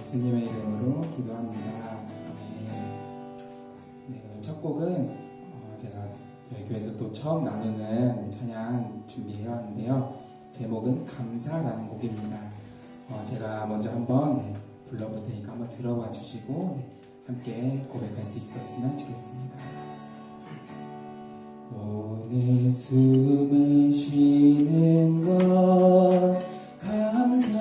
예수님의 이름으로 기도합니다. 네, 오늘 첫 곡은 제가 저희 교회에서 또 처음 나누는 찬양 준비해왔는데요. 제목은 감사라는 곡입니다. 제가 먼저 한번 불러볼 테니까 한번 들어봐 주시고 함께 고백할 수 있었으면 좋겠습니다. 오늘 숨을 쉬는 것 감사,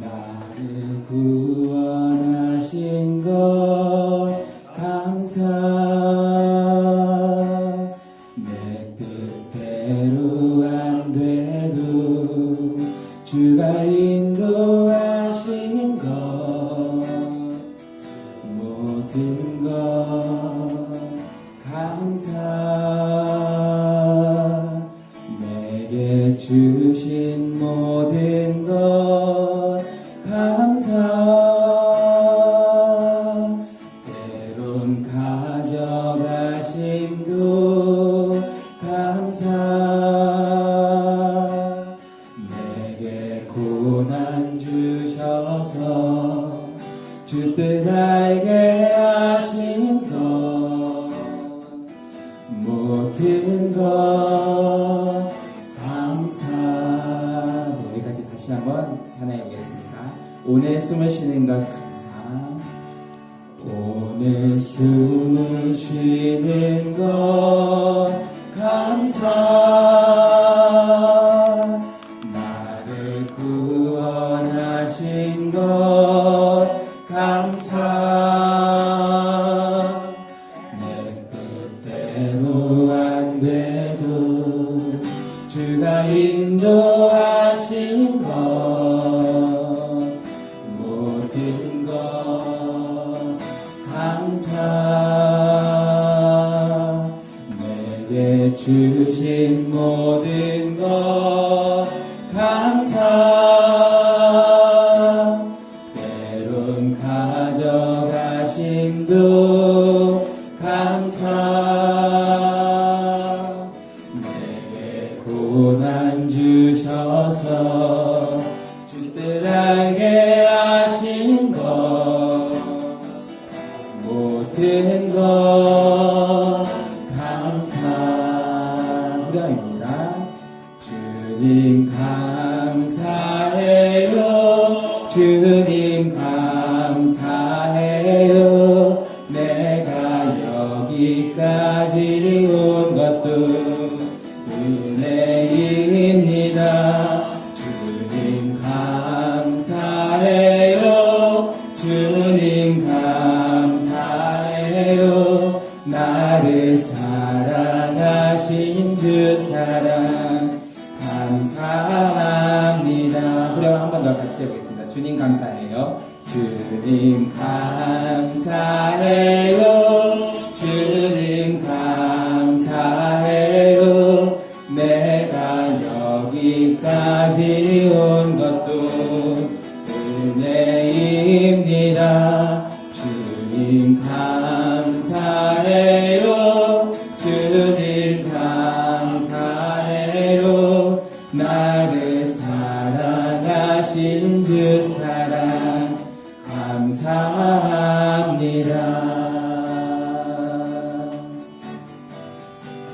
나를 구원하신 것 감사, 내 뜻대로 안 돼도 주가 인도하신 것 모든 것 감사, 내게 주신 모든 것 감사, 때론 가져가심도 감사, 내게 고난 주셔서 주 뜻 알게 하신 것 모든 것 감사. 네, 여기까지 다시 한번 찬양해 보겠습니다. 오늘 숨을 쉬는 것 감사, 오늘 숨을 쉬는 것 감사, 나를 구원하신 것 감사, 내 뜻대로 안 돼도 주가 인도하신 것 모든 것 감사, 내게 주신 모든 것 감사, 때론 가져가심도 감사, 내게 고난 주셔서 주 뜻 알게 하신 것 모든 것 감사. 후렴입니다. 주님 감사해요, 주님 감사해요, 내가 여기까지 온 것도 은혜입니다. 주님 감사해요, 주님 감사해요, 나를 사랑하신 주 사랑 감사합니다. 그럼 한 번 더 같이 해보겠습니다. 주님 감사해요, 주님 감사해요, 주님 감사해요, 내가 여기까지 온 것도 은혜입니다. 주님 감사해요, 주님 감사해요, 나를 사랑하신 주 사랑 감사합니다.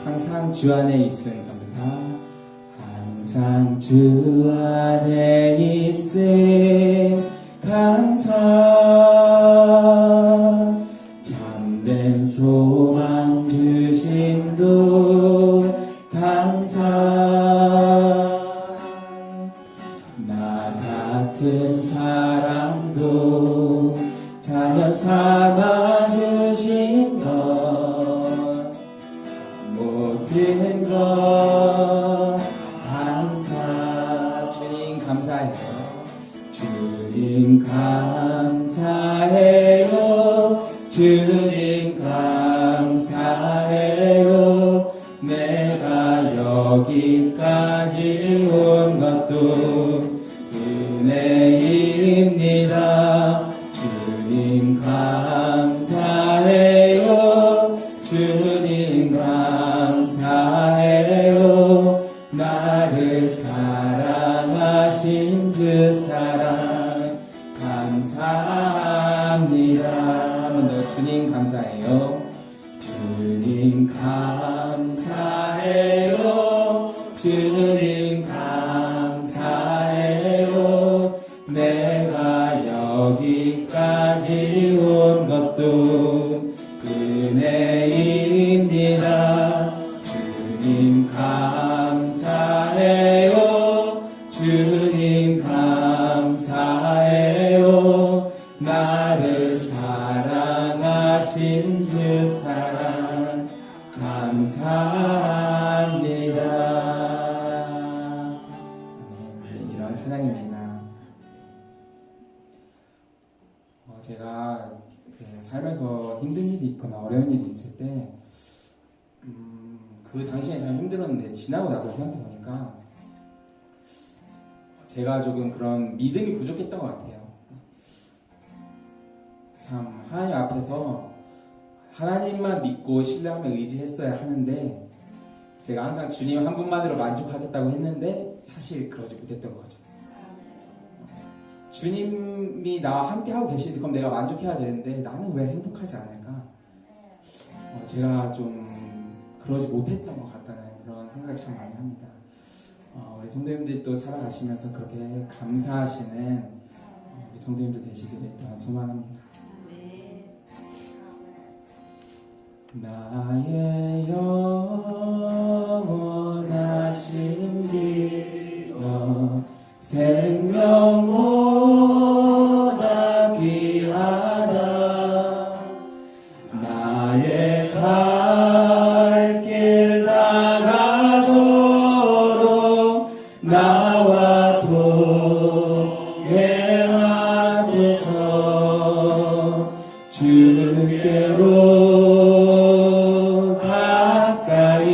항상 주 안에 있음 감사, 항상 주 안에 있음 감사, 참된 소망 주심도 감사, 나 같은 사람도 자녀 삼아 주신 것 모든 것 감사. 주님 감사해요, 주님 감사해요, 주님 감사해요, 내가 여기까지 온 것도 은혜입니다. 주님 감사해요, 주님 감사해요, 나를 사랑하신 주 사랑 주님 감사해요. 내가 여기까지 온 것도 은혜입니다. 주님 감사해요. 주님 감사해요. 나를 사랑하신 주 사랑 감사합니다. 네, 이런 찬양입니다. 제가 살면서 힘든 일이 있거나 어려운 일이 있을 때 그 당시에 참 힘들었는데 지나고 나서 생각해보니까 제가 조금 그런 믿음이 부족했던 것 같아요. 참 하나님 앞에서 하나님만 믿고 신뢰하며 의지했어야 하는데 제가 항상 주님 한 분만으로 만족하겠다고 했는데 사실 그러지 못했던 거죠. 주님이 나와 함께 하고 계시는데 그럼 내가 만족해야 되는데 나는 왜 행복하지 않을까? 제가 좀 그러지 못했던 것 같다는 그런 생각을 참 많이 합니다. 우리 성도님들도 살아가시면서 그렇게 감사하시는 우리 성도님들 되시기를 또한 소망합니다. 나의 영원하신 길어 생명보다 귀하다. 나의 갈 길 다가도록 나와 동행하소서. 주께로 가까이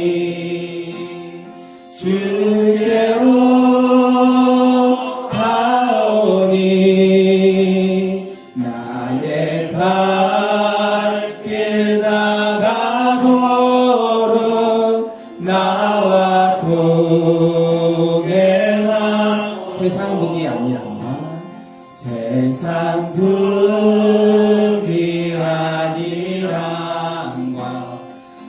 주께로 가오니 나의 갈 길 나가도록 나와 동행하. 세상 복이 아니란다. 세상 복이 아니란과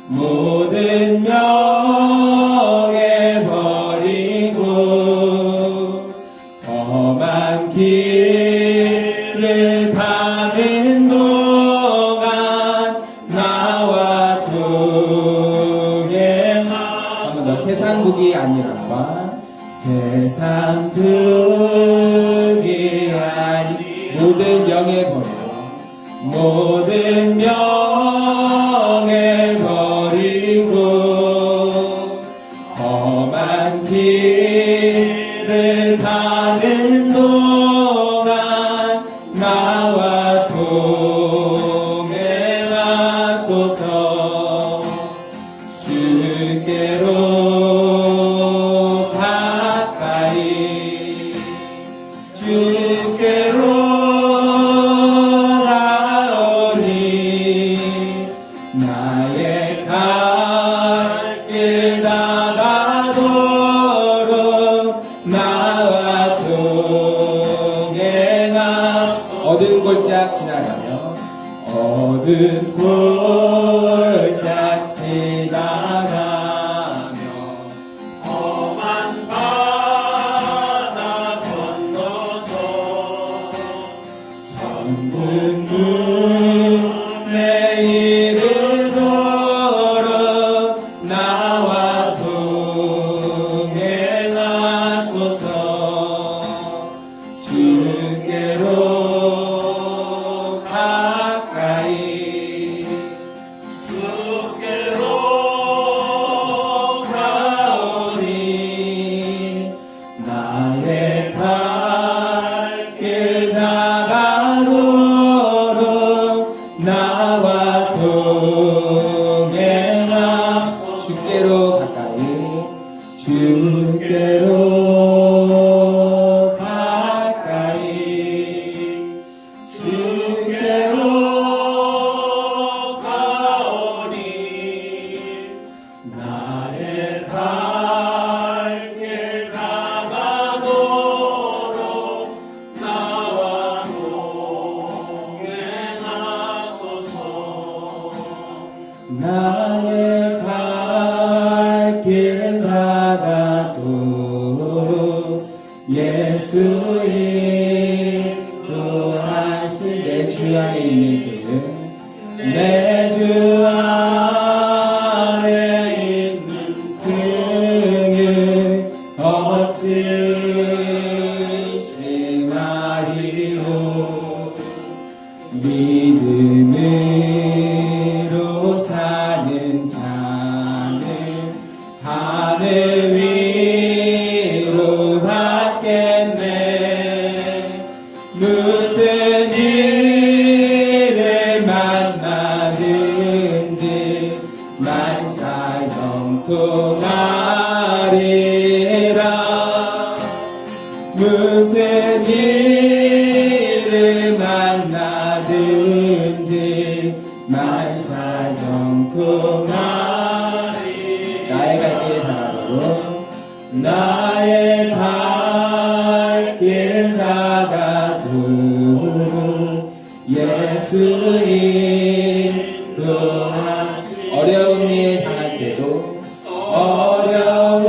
모든 명예 버리고 험한 길을 가는 동안 나와 동행하. 한번 더. 세상 복이 아니란과 세상 복이 아니 모든 명예 버리고 모든 명예 버리고 험한 길을 가는 동안 나와 동행하소서. 주께로 가까이 주께로 나의 갈 길 다가도록 나와 동행하. 어두운 골짝 지나가며 어두운 골짝 지나가며 험한 바다 건너서 천국 눈에 나와 동행하소서. 주께로 가까이 주께로 가오니 나의 갈 길 다가도록 나와 동행하. 주께로 가까이 주께로 가까이 주께로 가오니 나의 갈 길 다가도록 나와 동행하소서. 나의 갈 길 다가도록 하늘 위로 받겠네. 무슨 일을 만나든지 만사형통하리라. 무슨 일을 만나든지 만사형통하리. 나의 갈 길 가도록 나의 갈 길 가다두고 예수 인도하시. 어려운 일 당할 때도 어려운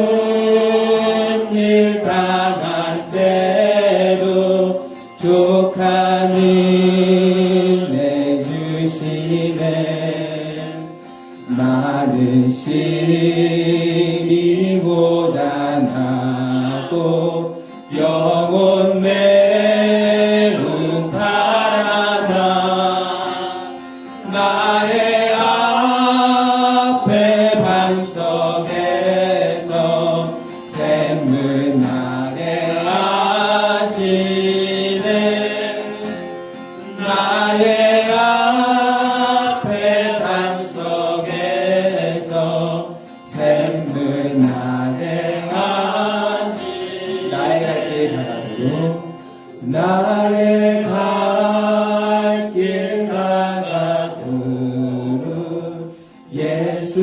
일 당할 때도 족한 은혜 주시네. 많은 심히 고단하고 영혼 매운 바라다. 나의 앞에 반석에서 샘물 나게 하시네. 나의 앞에 반석에서 샘물 나게 하시네. 나의 갈 길 가다도록 나의 갈 길 가다도록 예수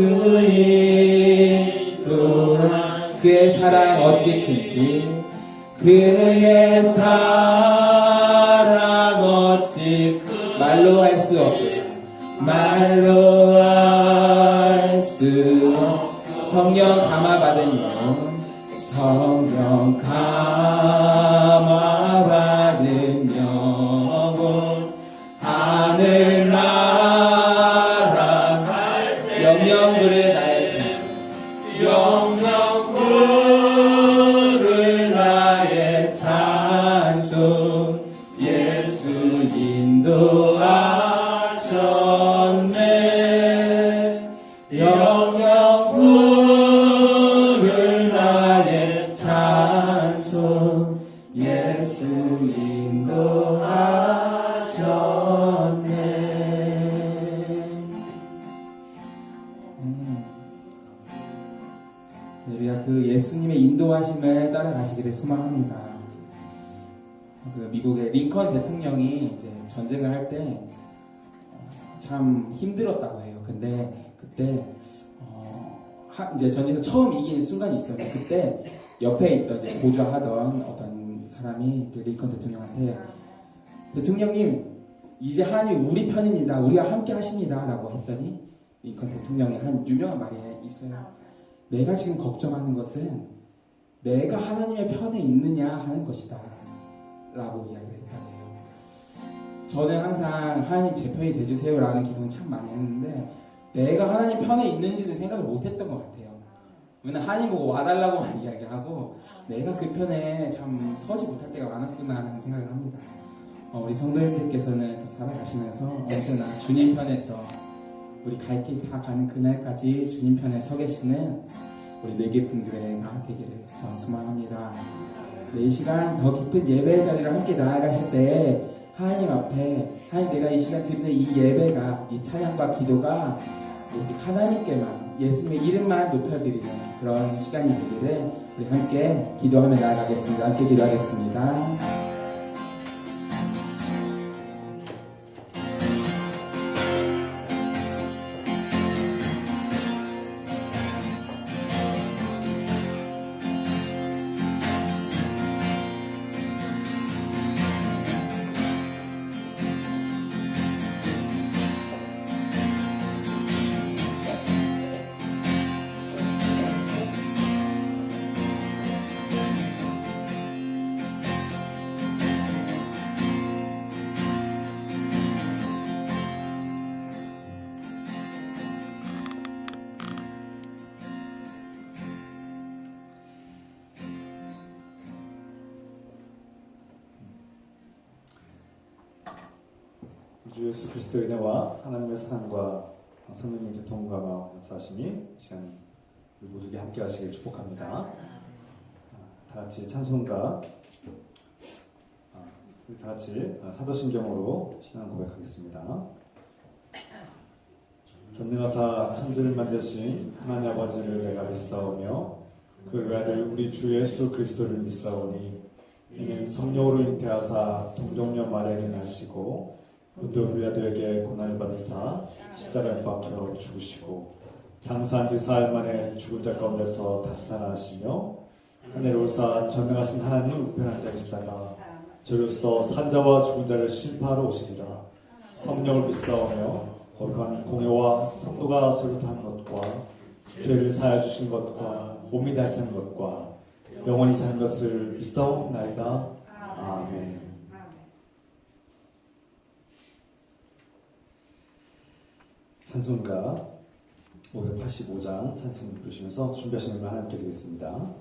인도하시. 그의 사랑 어찌 큰지 그의 사랑 어찌 말로 할 수 없도다. 말로 할 수 없. 성령 감화받은 영 성령 감화받은 영혼 하늘나라 영영 부를 나의 찬송. 영영 부를 나의 찬송. 예수 인도하셨네. 영영 부를 나의 찬송. 예수 인도하셨네. 우리가 그 예수님의 인도하심을 따라가시기를 소망합니다. 그 미국의 링컨 대통령이 이제 전쟁을 할 때 참 힘들었다고 해요. 근데 그때 이제 전쟁에서 처음 이긴 순간이 있었는데 그때 옆에 있던 이제 보좌하던 어떤 사람이 이제 링컨 대통령한테 대통령님 이제 하나님이 우리 편입니다. 우리가 함께 하십니다. 라고 했더니 링컨 대통령의 한 유명한 말이 있어요. 내가 지금 걱정하는 것은 내가 하나님의 편에 있느냐 하는 것이다 라고 이야기를 했다고 해요. 저는 항상 하나님 제 편이 돼주세요 라는 기도는 참 많이 했는데 내가 하나님 편에 있는지는 생각을 못했던 것 같아요. 맨날 하나님 보고 와달라고만 이야기하고 내가 그 편에 참 서지 못할 때가 많았구나 하는 생각을 합니다. 우리 성도님들께서는 더 살아가시면서 언제나 주님 편에서 우리 갈 길 다 가는 그날까지 주님 편에 서 계시는 우리 뇌깊은 교회가 되기를 소망합니다. 이 시간 더 깊은 예배의 자리로 함께 나아가실 때 하나님 앞에 하나님 내가 이 시간 드리는 이 예배가 이 찬양과 기도가 오직 하나님께만 예수님의 이름만 높여드리는 그런 시간이 되기를 우리 함께 기도하며 나아가겠습니다. 함께 기도하겠습니다. 주 예수 그리스도의 은혜와 하나님의 사랑과 성령님의 동감과 역사하심이 시간 모두에게 함께 하시길 축복합니다. 다 같이 찬송가, 다 같이 사도신경으로 신앙 고백하겠습니다. 전능하사 천지를 만드신 하나님 아버지를 내가 믿사오며 그 외아들 우리 주 예수 그리스도를 믿사오니 이는 성령으로 잉태하사 동정녀 마리아를 낳으시고 본도 빌라도에게 고난을 받으사 십자가에 못 박혀 죽으시고 장사한 지 사흘 만에 죽은 자 가운데서 다시 살아나시며 하늘에 오사 전능하신 하나님 우편한 자이시다가 저로서 산자와 죽은 자를 심판하러 오시리라. 성령을 믿사오며 거룩한 공예와 성도가 설교하는 것과 죄를 사하여 주신 것과 몸이 다시 사는 것과 영원히 사는 것을 믿사옵나이다. 아멘. 찬송가 585장 찬송 부르시면서 준비하시는 걸 하나님께 드리겠습니다.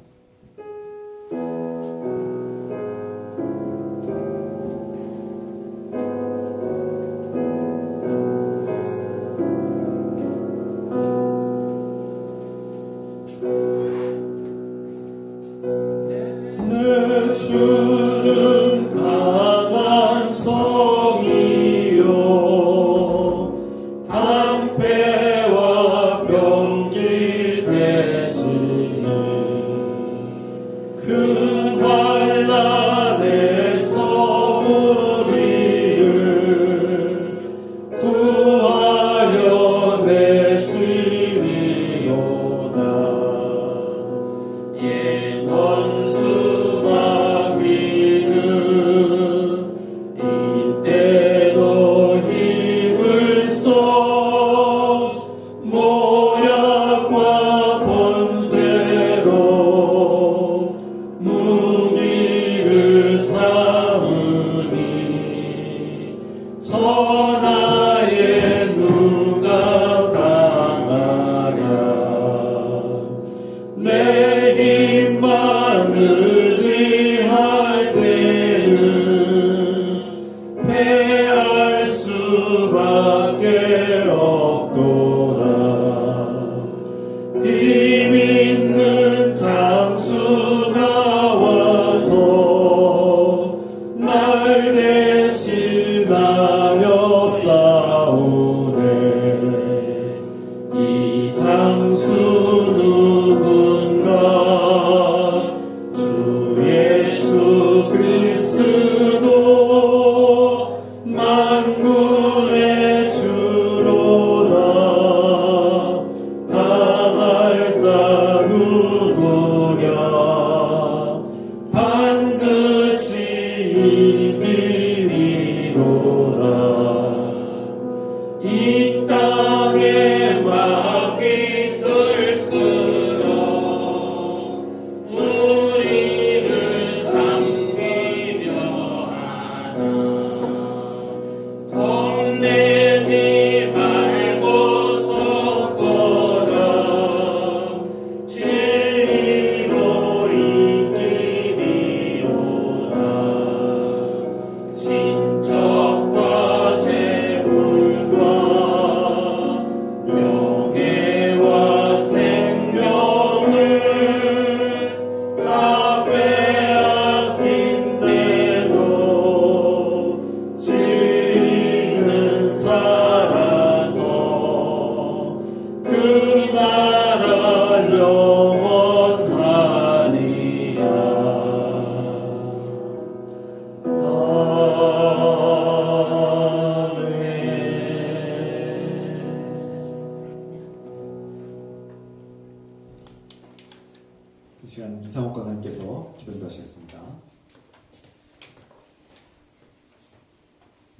이 시간 이상옥 권사님께서 기도하시겠습니다.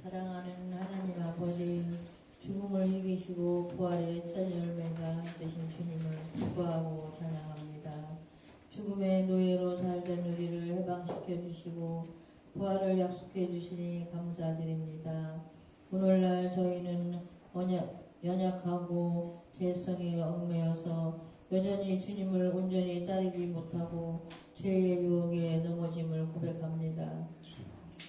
사랑하는 하나님 아버지, 죽음을 이기시고 부활의 첫 열매가 되신 주님을 기뻐하고 찬양합니다. 죽음의 노예로 살던 우리를 해방시켜 주시고 부활을 약속해 주시니 감사드립니다. 오늘날 저희는 연약하고 죄성에 얽매여서 여전히 주님을 온전히 따르지 못하고 죄의 유혹에 넘어짐을 고백합니다.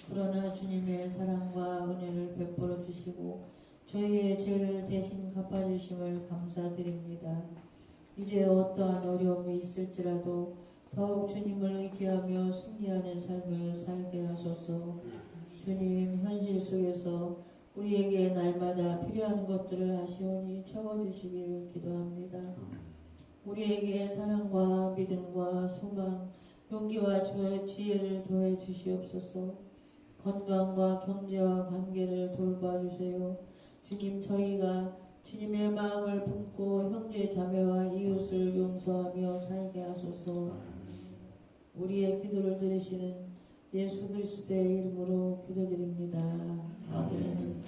그러나 주님의 사랑과 은혜를 베풀어 주시고 저희의 죄를 대신 갚아주심을 감사드립니다. 이제 어떠한 어려움이 있을지라도 더욱 주님을 의지하며 승리하는 삶을 살게 하소서. 주님, 현실 속에서 우리에게 날마다 필요한 것들을 아시오니 채워주시기를 기도합니다. 우리에게 사랑과 믿음과 소망, 용기와 지혜를 더해 주시옵소서. 건강과 경제와 관계를 돌봐주세요. 주님, 저희가 주님의 마음을 품고 형제 자매와 이웃을 용서하며 살게 하소서. 우리의 기도를 들으시는 예수 그리스도의 이름으로 기도드립니다. 아멘.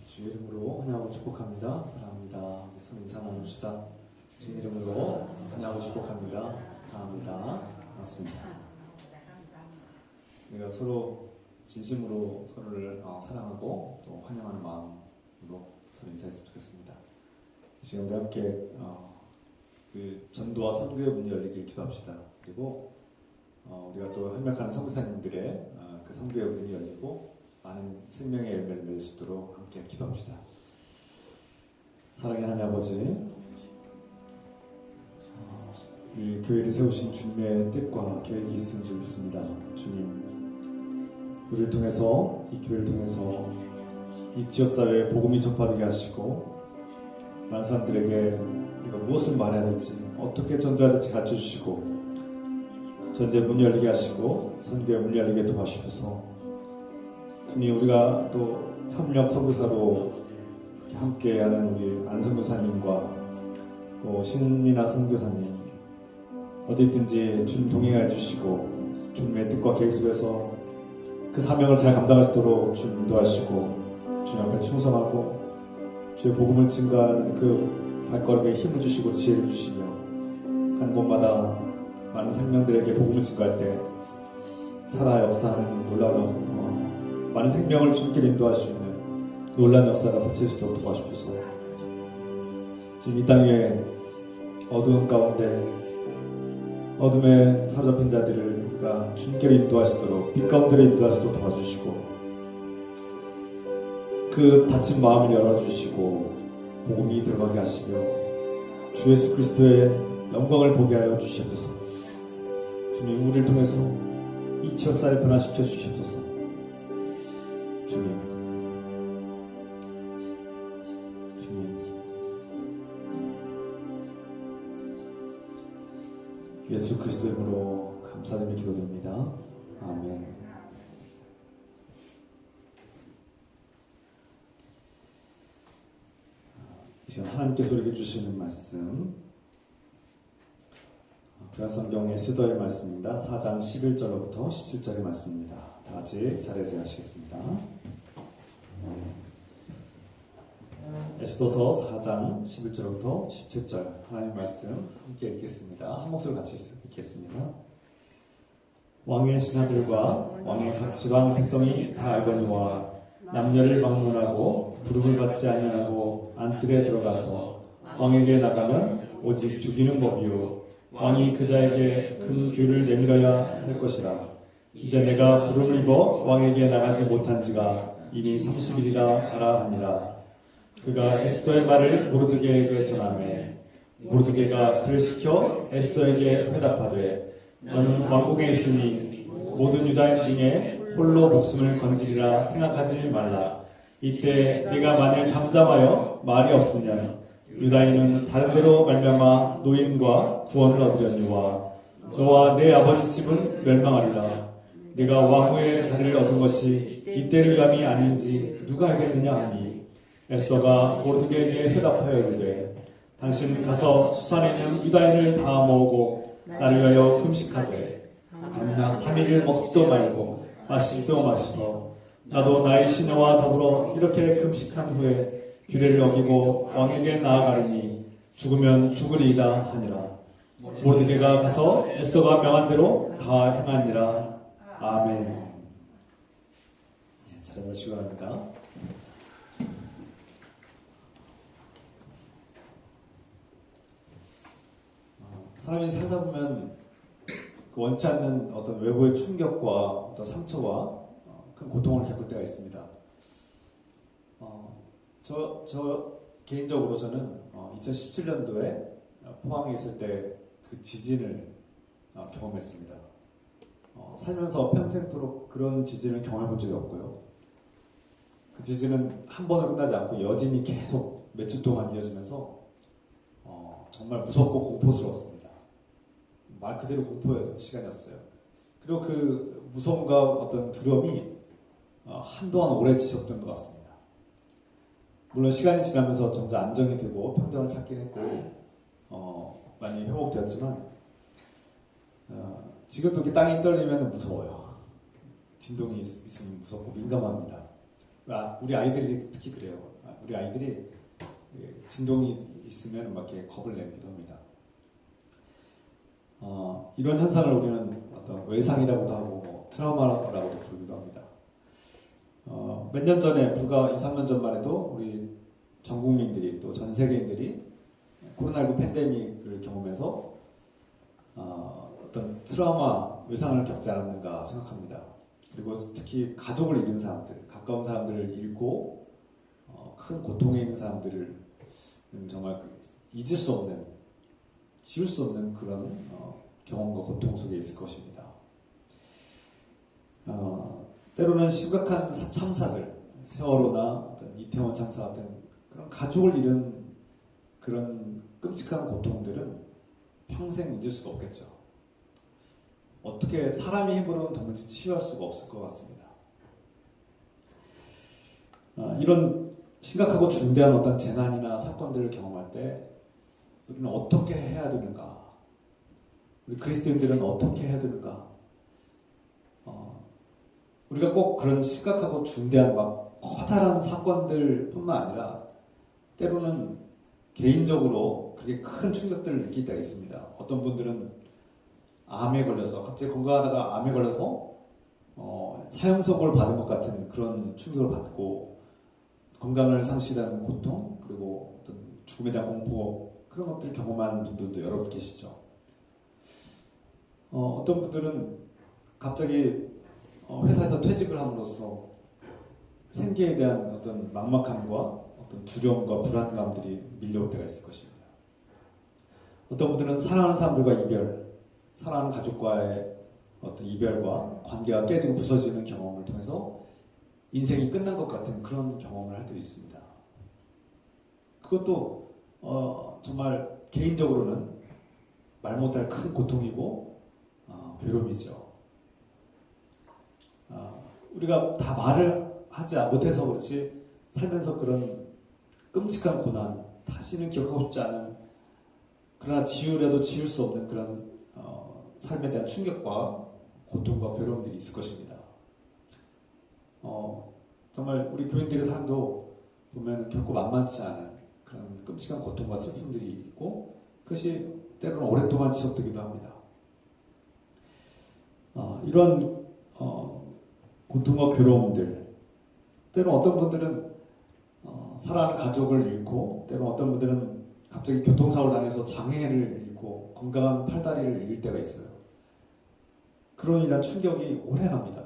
주의 이름으로 환영하고 축복합니다. 사랑합니다. 손 인사 나눕시다. 주의 이름으로 환영하고 축복합니다. 사랑합니다. 맞습니다. 우리가 서로 진심으로 서로를 사랑하고 또 환영하는 마음으로 서로 인사했으면 좋겠습니다. 이 시간 우리 함께 그 전도와 선교의 문이 열리길 기도합시다. 그리고 우리가 또 협력하는 선교사님들의 그 선교의 문이 열리고 많은 생명의 열매를 맺을 수 있도록 함께 기도합시다. 사랑의 하나님 아버지, 이 교회를 세우신 주님의 뜻과 계획이 있은 줄 믿습니다. 주님, 우리를 통해서, 이 교회를 통해서 이 지역사회에 복음이 전파되게 하시고 많은 사람들에게 우리가 무엇을 말해야 될지, 어떻게 전도해야 될지 가르쳐주시고 전도의 문이 열리게 하시고 선교의 문이 열리게 도와주셔서 주님, 우리가 또 협력 선교사로 함께하는 우리 안 선교사님과 또 신민아 선교사님 어디 있든지 주님 동행해 주시고 주님의 뜻과 계획 속에서 그 사명을 잘 감당할 수 있도록 주님 인도하시고 주님 앞에 충성하고 주의 복음을 증거하는 그 발걸음에 힘을 주시고 지혜를 주시며 가는 곳마다 많은 생명들에게 복음을 증거할 때 살아 역사하는 놀라운 많은 생명을 주님께 인도할 수 있는 놀라운 역사가 펼칠 수 있도록 도와주셔서 지금 이 땅에 어두운 가운데 어둠에 사로잡힌 자들을 우리가 주님께로 인도하시도록 빛 가운데로 인도하시도록 도와주시고 그 닫힌 마음을 열어주시고 복음이 들어가게 하시며 주 예수 그리스도의 영광을 보게 하여 주시옵소서. 주님, 우리를 통해서 이 지역사회를 변화시켜 주시옵소서. 주님, 예수 그리스도의 이름으로 감사드리며 기도드립니다. 아멘. 이 시간 하나님께서 우리에게 주시는 말씀 구약성경 에스더의 말씀입니다. 4장 11절로부터 17절의 말씀입니다. 다 같이 자리에서 하시겠습니다. 에스더서 4장 11절부터 17절 하나님의 말씀 함께 읽겠습니다. 한 목소리 같이 읽겠습니다. 왕의 신하들과 왕의 각 지방 백성이 다 알거니와 남녀를 막론하고 부름을 받지 아니하고 안뜰에 들어가서 왕에게 나가면 오직 죽이는 법이요 왕이 그 자에게 큰 규를 내밀어야 살 것이라. 이제 내가 부름을 입어 왕에게 나가지 못한 지가 이미 30일이라 하라 하니라. 그가 에스더의 말을 모르드게에게 전하매 모르드게가 그를 시켜 에스더에게 회답하되 너는 왕궁에 있으니 모든 유다인 중에 홀로 목숨을 건지리라 생각하지 말라. 이때 네가 만일 잠잠하여 말이 없으면 유다인은 다른 데로 말미암아 노임과 구원을 얻으려니와 너와 내 아버지 집은 멸망하리라. 네가 왕후의 자리를 얻은 것이 이때를 위함이 아닌지 누가 알겠느냐 하니 에스더가 모르드게에게 회답하여 이르되 당신은 가서 수산에 있는 유다인을 다 모으고 나를 위하여 금식하되 밤낮 3일을 먹지도 말고 마시지도 마소서. 나도 나의 시녀와 더불어 이렇게 금식한 후에 규례를 어기고 왕에게 나아가리니 죽으면 죽으리이다 하니라. 모르드게가 가서 에스더가 명한 대로 다 행하니라. 아멘. 자리하시기 바랍니다. 사람이 살다 보면 그 원치 않는 어떤 외부의 충격과 어떤 상처와 큰 고통을 겪을 때가 있습니다. 저 개인적으로서는 2017년도에 포항에 있을 때 그 지진을 경험했습니다. 살면서 평생토록 그런 지진을 경험해 본 적이 없고요. 그 지진은 한 번으로 끝나지 않고 여진이 계속 며칠 동안 이어지면서 정말 무섭고 공포스러웠습니다. 말 그대로 공포의 시간이었어요. 그리고 그 무서움과 어떤 두려움이 한동안 오래 지속된 것 같습니다. 물론 시간이 지나면서 점점 안정이 되고 평정을 찾긴 했고 많이 회복되었지만 지금도 이렇게 땅이 떨리면 무서워요. 진동이 있으면 무섭고 민감합니다. 우리 아이들이 특히 그래요. 우리 아이들이 진동이 있으면 막 이렇게 겁을 내기도 합니다. 이런 현상을 우리는 어떤 외상이라고도 하고 트라우마라고도 부르기도 합니다. 몇 년 전에 불과 2, 3년 전만 해도 우리 전 국민들이 또 전 세계인들이 코로나19 팬데믹을 경험해서 어떤 트라우마 외상을 겪지 않았는가 생각합니다. 그리고 특히 가족을 잃은 사람들, 가까운 사람들을 잃고 큰 고통에 있는 사람들을 정말 잊을 수 없는, 지울 수 없는 그런 경험과 고통 속에 있을 것입니다. 때로는 심각한 참사들, 세월호나 어떤 이태원 참사 같은 그런 가족을 잃은 그런 끔찍한 고통들은 평생 잊을 수가 없겠죠. 어떻게 사람의 힘으로는 도무지 치유할 수가 없을 것 같습니다. 이런 심각하고 중대한 어떤 재난이나 사건들을 경험할 때 우리는 어떻게 해야 되는가? 우리 그리스도인들은 어떻게 해야 되는가? 우리가 꼭 그런 심각하고 중대한 막 커다란 사건들 뿐만 아니라 때로는 개인적으로 그렇게 큰 충격들을 느낄 때가 있습니다. 어떤 분들은 암에 걸려서 갑자기 건강하다가 암에 걸려서 사형선고를 받은 것 같은 그런 충격을 받고 건강을 상실하는 고통 그리고 어떤 죽음에 대한 공포 그런 것들을 경험하는 분들도 여러 계시죠. 어떤 분들은 갑자기 회사에서 퇴직을 함으로써 생계에 대한 어떤 막막함과 어떤 두려움과 불안감들이 밀려올 때가 있을 것입니다. 어떤 분들은 사랑하는 사람들과 이별, 사랑하는 가족과의 어떤 이별과 관계가 깨지고 부서지는 경험을 통해서 인생이 끝난 것 같은 그런 경험을 할 때도 있습니다. 그것도 정말 개인적으로는 말 못할 큰 고통이고 괴로움이죠. 우리가 다 말을 하지 못해서 그렇지 살면서 그런 끔찍한 고난, 다시는 기억하고 싶지 않은 그러나 지우려도 지울 수 없는 그런 삶에 대한 충격과 고통과 괴로움들이 있을 것입니다. 정말 우리 교인들의 삶도 보면 결코 만만치 않은 그런 끔찍한 고통과 슬픔들이 있고 그것이 때로는 오랫동안 지속되기도 합니다. 이런 고통과 괴로움들 때로는 어떤 분들은 사랑하는 가족을 잃고 때로는 어떤 분들은 갑자기 교통사고를 당해서 장애를 잃고 건강한 팔다리를 잃을 때가 있어요. 그런 이런 충격이 오래 갑니다.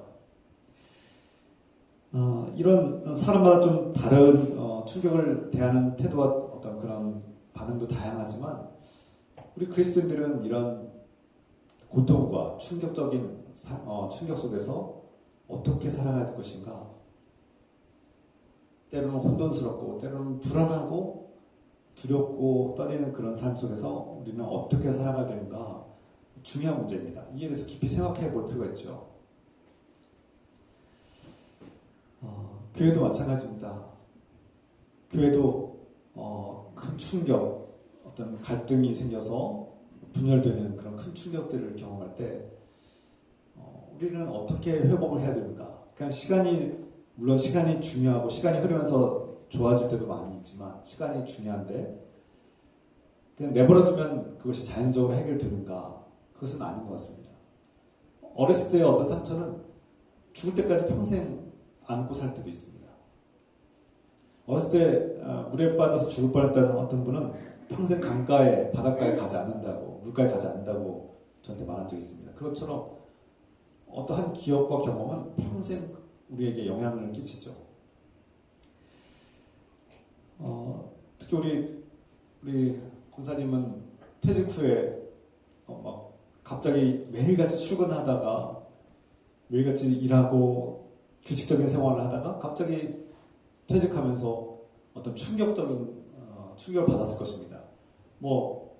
이런 사람마다 좀 다른 충격을 대하는 태도와 어떤 그런 반응도 다양하지만 우리 그리스도인들은 이런 고통과 충격적인 충격 속에서 어떻게 살아가야 할 것인가? 때로는 혼돈스럽고 때로는 불안하고 두렵고 떨리는 그런 삶 속에서 우리는 어떻게 살아가야 되는가? 중요한 문제입니다. 이에 대해서 깊이 생각해 볼 필요가 있죠. 교회도 마찬가지입니다. 교회도 큰 충격, 어떤 갈등이 생겨서 분열되는 그런 큰 충격들을 경험할 때 우리는 어떻게 회복을 해야 되는가? 그냥 물론 시간이 중요하고 시간이 흐르면서 좋아질 때도 많이 있지만 시간이 중요한데 그냥 내버려두면 그것이 자연적으로 해결되는가? 그것은 아닌 것 같습니다. 어렸을 때의 어떤 상처는 죽을 때까지 평생 안고 살 때도 있습니다. 어렸을 때 물에 빠져서 죽을 뻔했다는 어떤 분은 평생 강가에 바닷가에 가지 않는다고 물가에 가지 않는다고 저한테 말한 적이 있습니다. 그것처럼 어떠한 기억과 경험은 평생 우리에게 영향을 끼치죠. 특히 우리 권사님은 퇴직 후에 막 갑자기 매일같이 출근하다가 매일같이 일하고 규칙적인 생활을 하다가 갑자기 퇴직하면서 어떤 충격적인 충격을 받았을 것입니다. 뭐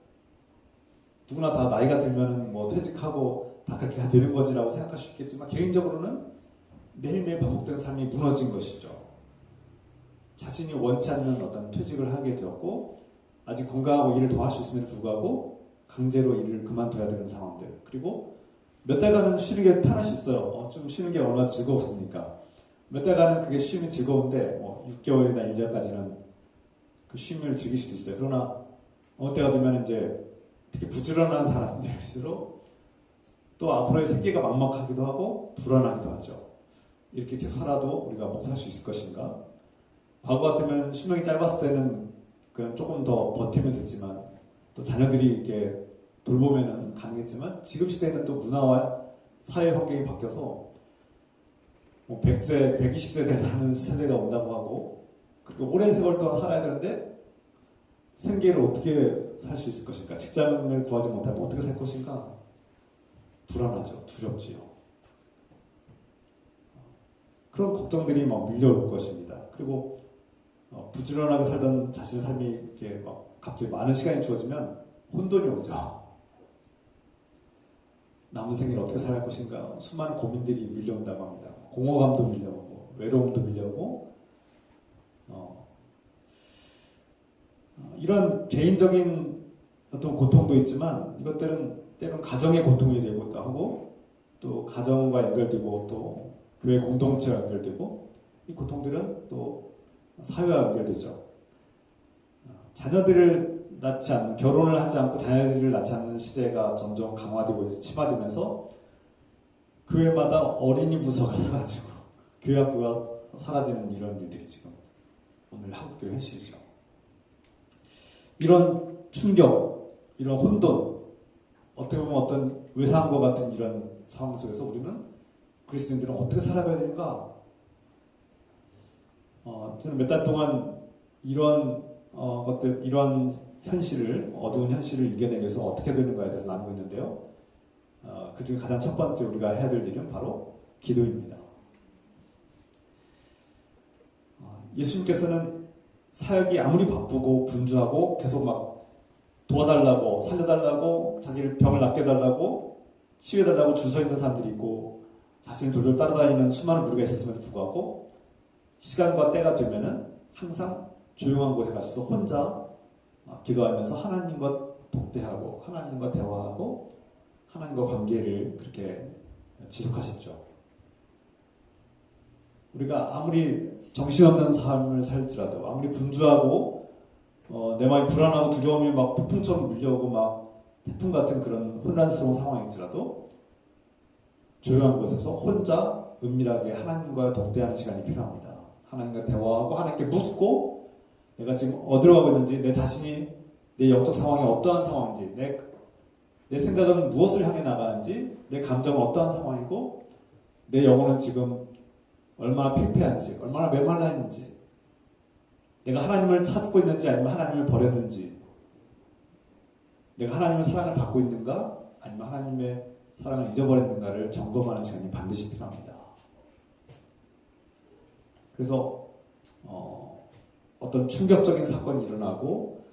누구나 다 나이가 들면은 뭐 퇴직하고 다 그렇게 되는 거지라고 생각할 수 있겠지만 개인적으로는 매일매일 반복되는 삶이 무너진 것이죠. 자신이 원치 않는 어떤 퇴직을 하게 되었고 아직 건강하고 일을 더 할 수 있음에도 불구하고 강제로 일을 그만둬야 되는 상황들, 그리고 몇 달간은 쉬는 게 편할 수 있어요. 좀 쉬는 게 얼마나 즐거웠습니까? 몇 달간은 그게 쉼이 즐거운데 뭐 6개월이나 1년까지는 그 쉼을 즐길 수도 있어요. 그러나 어느 때가 되면 이제 특히 부지런한 사람들일수록 또 앞으로의 생계가 막막하기도 하고 불안하기도 하죠. 이렇게 계속 살아도 우리가 먹고 살 수 있을 것인가? 과거 같으면 수명이 짧았을 때는 그냥 조금 더 버티면 됐지만 또 자녀들이 이렇게 돌보면은 가능했지만 지금 시대에는 또 문화와 사회 환경이 바뀌어서 뭐 100세, 120세 사는 세대가 온다고 하고 그리고 오랜 세월 동안 살아야 되는데 생계를 어떻게 살 수 있을 것인가? 직장을 구하지 못하면 어떻게 살 것인가? 불안하죠. 두렵지요. 그런 걱정들이 막 밀려올 것입니다. 그리고 부지런하게 살던 자신의 삶이 이렇게 막 갑자기 많은 시간이 주어지면 혼돈이 오죠. 남은 생을 어떻게 살아갈 것인가? 수많은 고민들이 밀려온다고 합니다. 공허감도 밀려오고 외로움도 밀려오고 이런 개인적인 어떤 고통도 있지만 이것들은 때로는 가정의 고통이 되기도 하고 또 가정과 연결되고 또 교회 공동체와 연결되고 이 고통들은 또 사회와 연결되죠. 자녀들을 낳지 않는, 결혼을 하지 않고 자녀들을 낳지 않는 시대가 점점 강화되고 심화되면서 교회마다 어린이 부서가 사라지고 교회 학교가 사라지는 이런 일들이 지금 오늘 한국교회 현실이죠. 이런 충격, 이런 혼돈, 어떻게 보면 어떤 외상과 같은 이런 상황 속에서 우리는 그리스도인들은 어떻게 살아가야 되는가? 저는 몇 달 동안 이런 것들, 이런 현실을, 어두운 현실을 이겨내기 위해서 어떻게 되는가에 대해서 나누고 있는데요. 그 중에 가장 첫 번째 우리가 해야 될 일은 바로 기도입니다. 예수님께서는 사역이 아무리 바쁘고 분주하고 계속 막 도와달라고, 살려달라고, 자기를 병을 낫게 해달라고, 치유해달라고 줄 서 있는 사람들이 있고 자신을 돌돌 따라다니는 수많은 무리가 있었음에도 불구하고 시간과 때가 되면은 항상 조용한 곳에 가셔서 혼자 기도하면서 하나님과 독대하고 하나님과 대화하고 하나님과 관계를 그렇게 지속하셨죠. 우리가 아무리 정신없는 삶을 살지라도 아무리 분주하고 내 마음이 불안하고 두려움이 막 폭풍처럼 밀려오고 막 태풍 같은 그런 혼란스러운 상황일지라도 조용한 곳에서 혼자 은밀하게 하나님과 독대하는 시간이 필요합니다. 하나님과 대화하고 하나님께 묻고 내가 지금 어디로 가고 있는지, 내 자신이 내 영적 상황이 어떠한 상황인지, 내 생각은 무엇을 향해 나가는지, 내 감정은 어떠한 상황이고 내 영혼은 지금 얼마나 피폐한지, 얼마나 메말라 있는지, 내가 하나님을 찾고 있는지 아니면 하나님을 버렸는지, 내가 하나님의 사랑을 받고 있는가 아니면 하나님의 사랑을 잊어버렸는가를 점검하는 시간이 반드시 필요합니다. 그래서 어떤 충격적인 사건이 일어나고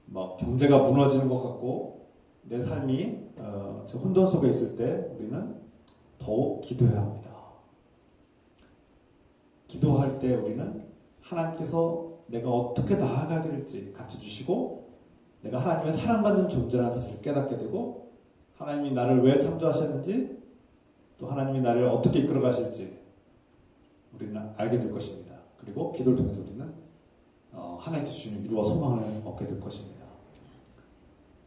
막 경제가 무너지는 것 같고 내 삶이 저 혼돈 속에 있을 때 우리는 더욱 기도해야 합니다. 기도할 때 우리는 하나님께서 내가 어떻게 나아가야 될지 가르쳐주시고 내가 하나님의 사랑받는 존재라는 사실을 깨닫게 되고 하나님이 나를 왜 창조하셨는지 또 하나님이 나를 어떻게 이끌어 가실지 우리는 알게 될 것입니다. 그리고 기도를 통해서 우리는 하나님께 주시는 위로와 소망을 얻게 될 것입니다.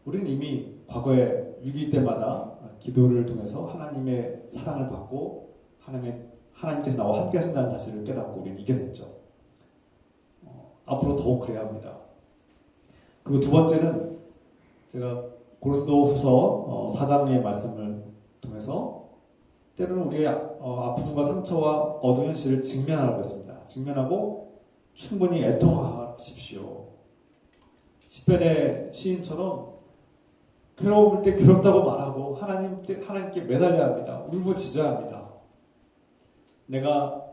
우리는 이미 과거에 위기 때마다 기도를 통해서 하나님의 사랑을 받고 하나님께서 나와 함께 하신다는 사실을 깨닫고 우리는 이겨냈죠. 앞으로 더욱 그래야 합니다. 그리고 두 번째는 제가 고린도후서 4장의 말씀을 통해서 때로는 우리의 아픔과 상처와 어두운 현실을 직면하라고 했습니다. 직면하고 충분히 애통하십시오. 시편의 시인처럼 괴로울 때 괴롭다고 말하고 하나님께 매달려야 합니다. 울부짖어야 합니다. 내가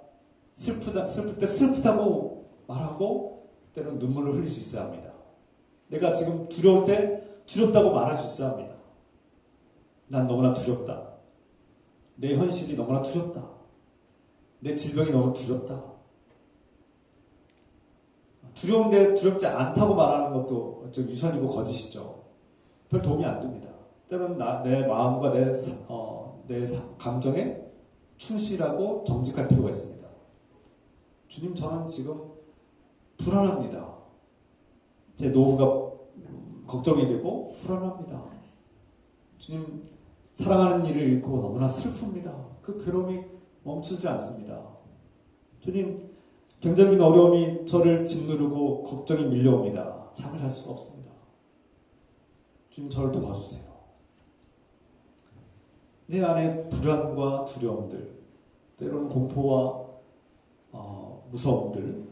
슬플 때 슬프다고 말하고 때로는 눈물을 흘릴 수 있어야 합니다. 내가 지금 두려울 때 두렵다고 말할 수 있어야 합니다. 난 너무나 두렵다. 내 현실이 너무나 두렵다. 내 질병이 너무 두렵다. 두려운데 두렵지 않다고 말하는 것도 좀 유선이고 거짓이죠. 별 도움이 안 됩니다. 때로는 내 마음과 내 감정에 충실하고 정직할 필요가 있습니다. 주님, 저는 지금 불안합니다. 제 노후가 걱정이 되고 불안합니다. 주님, 사랑하는 이를 잃고 너무나 슬픕니다. 그 괴로움이 멈추지 않습니다. 주님, 경제적인 어려움이 저를 짓누르고 걱정이 밀려옵니다. 잠을 잘 수가 없습니다. 주님, 저를 도와주세요. 내 안에 불안과 두려움들, 때로는 공포와 무서움들,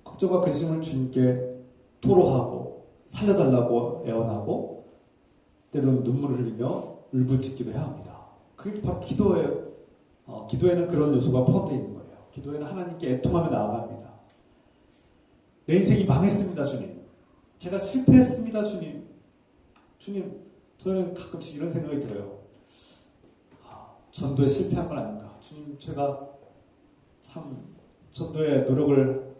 걱정과 근심을 주님께 토로하고 살려달라고 애원하고 때로는 눈물을 흘리며 울부짖기도 해야 합니다. 그게 바로 기도예요. 기도에는 그런 요소가 포함되어 있는 거예요. 기도에는 하나님께 애통하며 나아가야 합니다. 내 인생이 망했습니다, 주님. 제가 실패했습니다, 주님. 주님, 저는 가끔씩 이런 생각이 들어요. 전도에 실패한 건 아닌가. 주님, 제가 참 전도의 노력을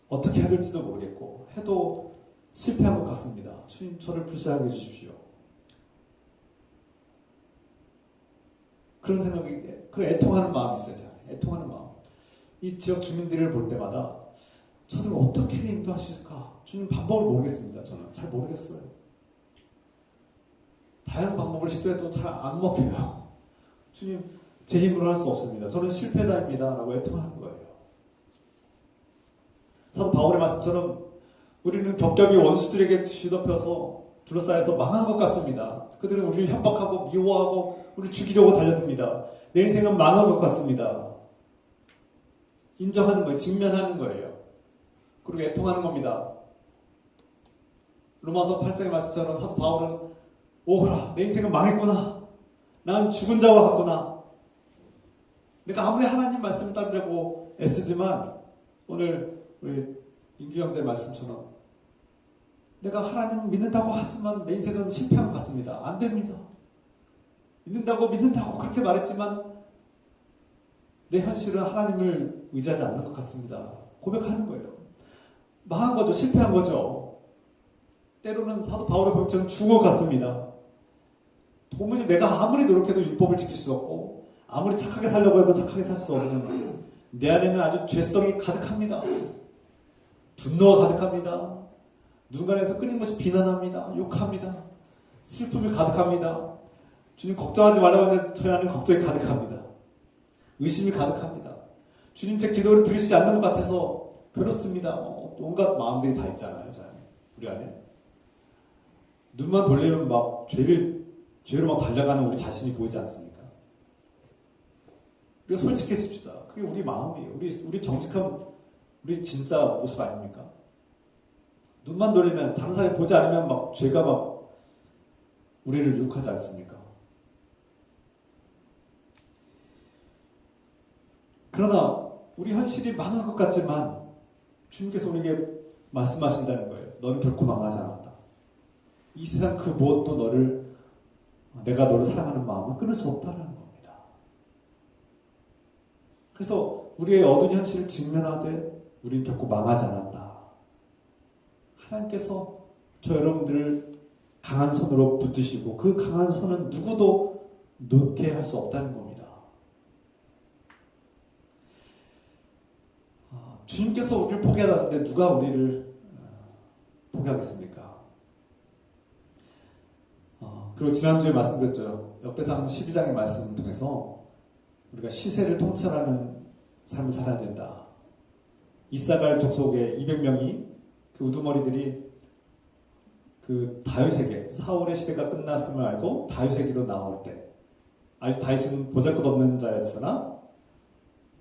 어떻게 해야 될지도 모르겠고 해도 실패한 것 같습니다. 주님, 저를 불쌍하게 해주십시오. 그런 생각이, 그런 애통하는 마음이 있어요. 제가. 애통하는 마음. 이 지역 주민들을 볼 때마다 저들 어떻게 인도할 수 있을까? 주님, 방법을 모르겠습니다. 저는 잘 모르겠어요. 다양한 방법을 시도해도 잘 안 먹혀요. 주님, 제 힘으로 할 수 없습니다. 저는 실패자입니다. 라고 애통하는 거예요. 사도 바울의 말씀처럼 우리는 겹겹이 원수들에게 뒤덮여서 둘러싸여서 망한 것 같습니다. 그들은 우리를 협박하고 미워하고 우리를 죽이려고 달려듭니다. 내 인생은 망한 것 같습니다. 인정하는 거예요. 직면하는 거예요. 그리고 애통하는 겁니다. 로마서 8장의 말씀처럼 사도 바울은 오호라, 내 인생은 망했구나. 난 죽은 자와 같구나. 내가 아무리 하나님 말씀을 따르려고 애쓰지만 오늘 우리 인규 형제 말씀처럼 내가 하나님 믿는다고 하지만 내 인생은 실패한 것 같습니다. 안 됩니다. 믿는다고 그렇게 말했지만 내 현실은 하나님을 의지하지 않는 것 같습니다. 고백하는 거예요. 망한 거죠. 실패한 거죠. 때로는 사도 바울의 고백처럼 죽은 것 같습니다. 도무지 내가 아무리 노력해도 율법을 지킬 수 없고 아무리 착하게 살려고 해도 착하게 살 수 없는 내 안에는 아주 죄성이 가득합니다. 분노가 가득합니다. 누군가에서 끊임없이 비난합니다. 욕합니다. 슬픔이 가득합니다. 주님, 걱정하지 말라고 했는데 저희 안에 걱정이 가득합니다. 의심이 가득합니다. 주님, 제 기도를 들으시지 않는 것 같아서 괴롭습니다. 온갖 마음들이 다 있잖아요. 우리 안에. 눈만 돌리면 막 죄로 막 달려가는 우리 자신이 보이지 않습니까? 우리가 솔직해집시다. 그게 우리 마음이에요. 우리 정직한, 우리 진짜 모습 아닙니까? 눈만 돌리면, 다른 사람이 보지 않으면 막 죄가 막 우리를 유혹하지 않습니까? 그러나 우리 현실이 망한 것 같지만 주님께서 우리에게 말씀하신다는 거예요. 너는 결코 망하지 않았다. 이 세상 그 무엇도 내가 너를 사랑하는 마음을 끊을 수 없다는 겁니다. 그래서 우리의 어두운 현실을 직면하되 우리는 결코 망하지 않았다. 하나님께서 저 여러분들을 강한 손으로 붙드시고 그 강한 손은 누구도 놓게 할 수 없다는 겁니다. 주님께서 우리를 포기하다는데 누가 우리를 포기하겠습니까? 그리고 지난주에 말씀드렸죠. 역대상 12장의 말씀을 통해서 우리가 시세를 통찰하는 삶을 살아야 된다. 이사갈 족속의 200명이 그 우두머리들이 그 다윗에게 사울의 시대가 끝났음을 알고 다윗에게로 나올 때 아직 다윗은 보잘것없는 자였으나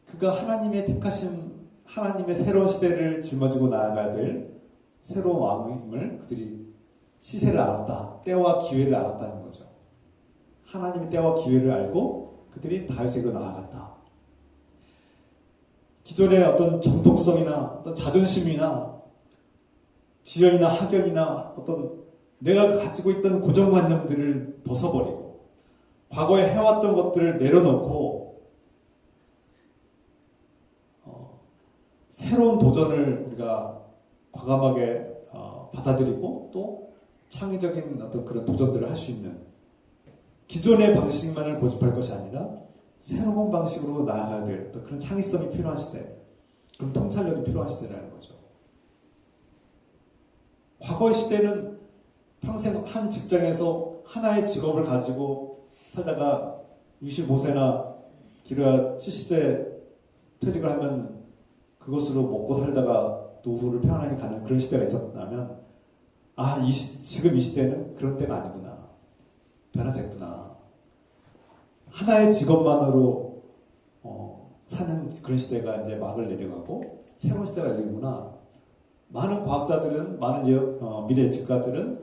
그가 하나님의 택하신 하나님의 새로운 시대를 짊어지고 나아가야 될 새로운 왕임을 그들이 시세를 알았다. 때와 기회를 알았다는 거죠. 하나님의 때와 기회를 알고 그들이 다윗에게로 나아갔다. 기존의 어떤 정통성이나 어떤 자존심이나 지연이나 학연이나 어떤 내가 가지고 있던 고정관념들을 벗어버리고 과거에 해왔던 것들을 내려놓고 새로운 도전을 우리가 과감하게 받아들이고 또 창의적인 어떤 그런 도전들을 할 수 있는 기존의 방식만을 고집할 것이 아니라 새로운 방식으로 나아가야 될 어떤 그런 창의성이 필요한 시대, 그런 통찰력이 필요한 시대라는 거죠. 과거의 시대는 평생 한 직장에서 하나의 직업을 가지고 살다가 65세나 길어야 70세 퇴직을 하면 그것으로 먹고 살다가 노후를 편안하게 가는 그런 시대가 있었다면 지금 이 시대는 그런 때가 아니구나. 변화됐구나. 하나의 직업만으로 사는 그런 시대가 이제 막을 내려가고 새로운 시대가 열리구나. 많은 과학자들은, 많은 미래 예측가들은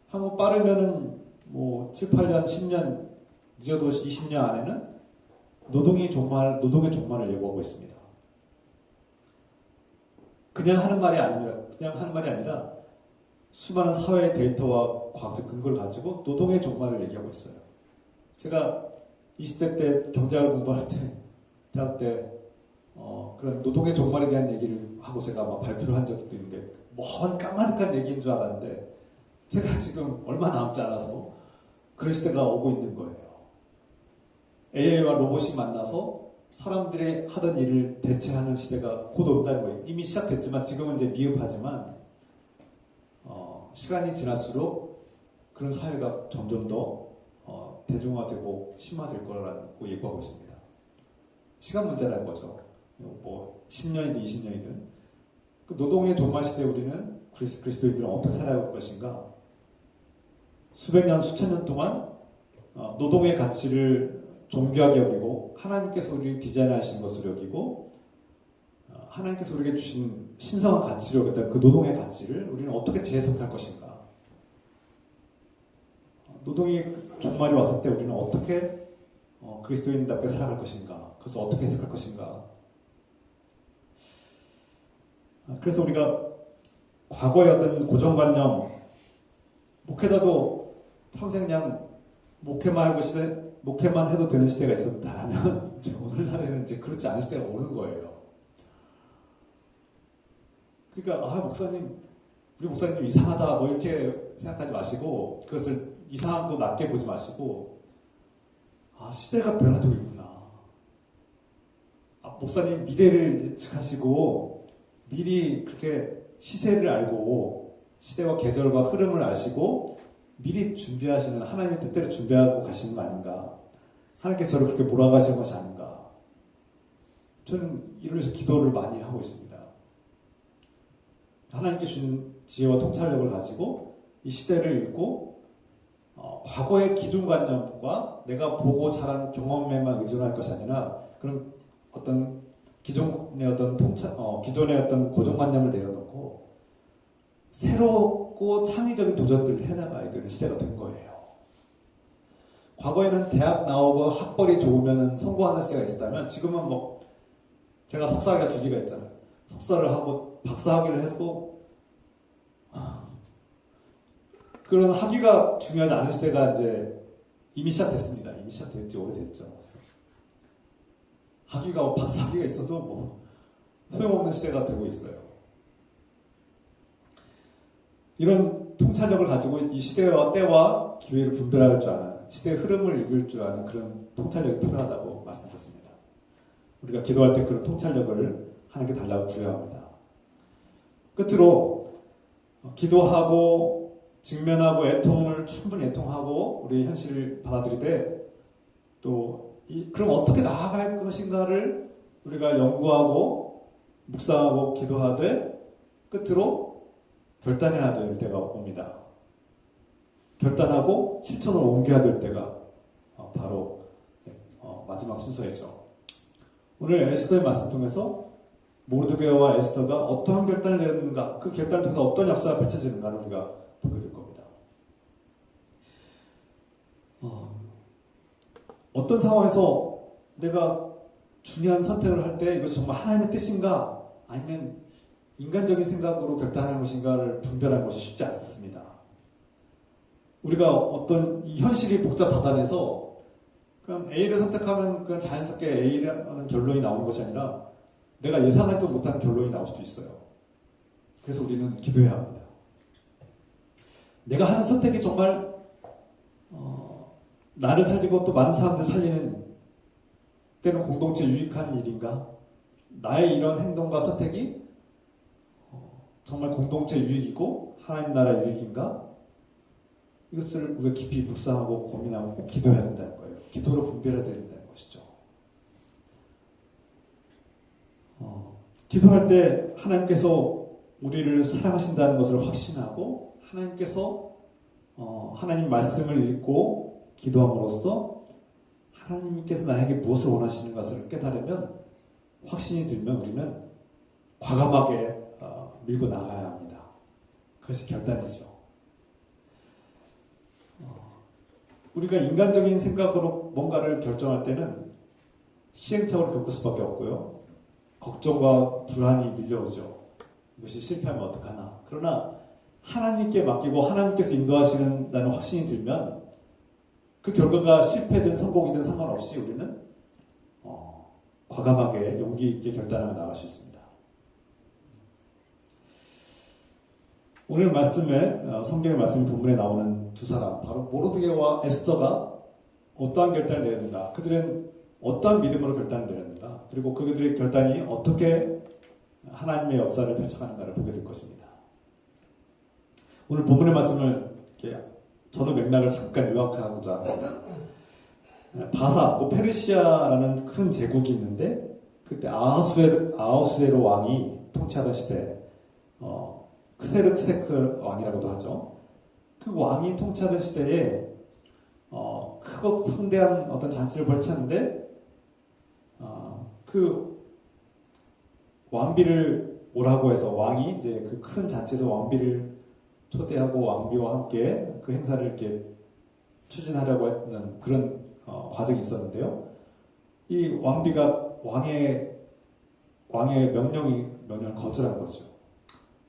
한번 빠르면은 뭐 7, 8년, 10년, 늦어도 20년 안에는 노동의 종말을 예고하고 있습니다. 그냥 하는 말이 아니라 수많은 사회의 데이터와 과학적 근거를 가지고 노동의 종말을 얘기하고 있어요. 제가 20대 때 경제학을 공부할 때, 대학 때 그런 노동의 종말에 대한 얘기를 하고 제가 막 발표를 한 적도 있는데 먼 까마득한 얘기인 줄 알았는데 제가 지금 얼마 남지 않아서 그런 시대가 오고 있는 거예요. AI와 로봇이 만나서 사람들이 하던 일을 대체하는 시대가 곧 온다는 거예요. 이미 시작됐지만 지금은 이제 미흡하지만 시간이 지날수록 그런 사회가 점점 더 대중화되고 심화될 거라고 예고하고 있습니다. 시간 문제라는 거죠. 뭐 10년이든 20년이든 그 노동의 종말 시대에 우리는 그리스도인들은 어떻게 살아갈 것인가? 수백 년, 수천 년 동안 노동의 가치를 존귀하게 여기고 하나님께서 우리를 디자인하신 것으로 여기고 하나님께서 우리에게 주신 신성한 가치를 여겼던 그 노동의 가치를 우리는 어떻게 재해석할 것인가? 노동의 종말이 왔을 때 우리는 어떻게 그리스도인답게 살아갈 것인가? 그것을 어떻게 해석할 것인가? 그래서 우리가 과거의 어떤 고정관념, 목회자도 평생 그냥 목회만 해도 되는 시대가 있었다면 오늘날에는 이제 그렇지 않은 시대가 오는 거예요. 그러니까 우리 목사님 좀 이상하다 뭐 이렇게 생각하지 마시고 그것을 이상하고 낮게 보지 마시고 시대가 변화되고 있구나. 목사님 미래를 예측하시고 미리 그렇게 시세를 알고 시대와 계절과 흐름을 아시고 미리 준비하시는 하나님의 뜻대로 준비하고 가시는 거 아닌가. 하나님께서 저를 그렇게 몰아가시는 것이 아닌가. 저는 이를 위해서 기도를 많이 하고 있습니다. 하나님께 주신 지혜와 통찰력을 가지고 이 시대를 읽고 과거의 기존관념과 내가 보고 자란 경험에만 의존할 것이 아니라 그런 어떤 기존의 어떤 고정관념을 내려놓고 새롭고 창의적인 도전들을 해나가야 되는 시대가 된 거예요. 과거에는 대학 나오고 학벌이 좋으면 성공하는 시대가 있었다면 지금은 제가 석사학위가 2개가 있잖아요. 석사를 하고 박사학위를 했고 그런 학위가 중요하지 않은 시대가 이제 이미 시작됐습니다. 이미 시작됐지 오래됐죠. 학위가 박사학위가 있어도 소용없는 시대가 되고 있어요. 이런 통찰력을 가지고 이 시대와 때와 기회를 분별할 줄 아는 시대의 흐름을 읽을 줄 아는 그런 통찰력이 필요하다고 말씀드렸습니다. 우리가 기도할 때 그런 통찰력을 하나님께 달라고 구해합니다. 끝으로 기도하고 직면하고 충분히 애통하고 우리의 현실을 받아들이되 또 그럼 어떻게 나아갈 것인가를 우리가 연구하고 묵상하고 기도하되 끝으로 결단해야 될 때가 옵니다. 결단하고 실천으로 옮겨야 될 때가 바로 마지막 순서이죠. 오늘 에스더의 말씀 통해서 모르드게와 에스더가 어떠한 결단을 내렸는가, 그 결단을 통해서 어떤 역사가 펼쳐지는가를 우리가 보게 될 겁니다. 어떤 상황에서 내가 중요한 선택을 할 때 이것이 정말 하나님의 뜻인가 아니면 인간적인 생각으로 결단하는 것인가를 분별하는 것이 쉽지 않습니다. 우리가 어떤 이 현실이 복잡하다해서 그냥 A를 선택하면 그냥 자연스럽게 A라는 결론이 나오는 것이 아니라 내가 예상하지도 못한 결론이 나올 수도 있어요. 그래서 우리는 기도해야 합니다. 내가 하는 선택이 정말 나를 살리고 또 많은 사람들 살리는 때는 공동체 유익한 일인가? 나의 이런 행동과 선택이 정말 공동체 유익이고 하나님 나라 유익인가? 이것을 우리가 깊이 묵상하고 고민하고 꼭 기도해야 된다는 거예요. 기도로 분별해야 된다는 것이죠. 기도할 때 하나님께서 우리를 사랑하신다는 것을 확신하고 하나님께서 하나님 말씀을 읽고 기도함으로써 하나님께서 나에게 무엇을 원하시는 것을 깨달으면 확신이 들면 우리는 과감하게 밀고 나가야 합니다. 그것이 결단이죠. 우리가 인간적인 생각으로 뭔가를 결정할 때는 시행착오를 겪을 수밖에 없고요. 걱정과 불안이 밀려오죠. 이것이 실패하면 어떡하나. 그러나 하나님께 맡기고 하나님께서 인도하시는다는 확신이 들면 그 결과가 실패든 성공이든 상관없이 우리는 과감하게 용기 있게 결단하며 나갈 수 있습니다. 오늘 말씀에 성경의 말씀 본문에 나오는 두 사람 바로 모르드게와 에스더가 어떠한 결단을 내렸는가, 그들은 어떠한 믿음으로 결단을 내렸는가, 그리고 그들의 결단이 어떻게 하나님의 역사를 펼쳐가는가를 보게 될 것입니다. 오늘 본문의 말씀을 이렇게 전후 맥락을 잠깐 요약하고자 합니다. 바사, 페르시아라는 큰 제국이 있는데 그때 아하수에로 왕이 통치하던 시대, 크세르크세크 왕이라고도 하죠. 그 왕이 통치하던 시대에 크고 성대한 어떤 잔치를 벌쳤는데 그 왕비를 오라고 해서 왕이 이제 그 큰 잔치에서 왕비를 초대하고 왕비와 함께 그 행사를 이렇게 추진하려고 했는 그런 과정이 있었는데요. 이 왕비가 왕의 명령을 거절한 거죠.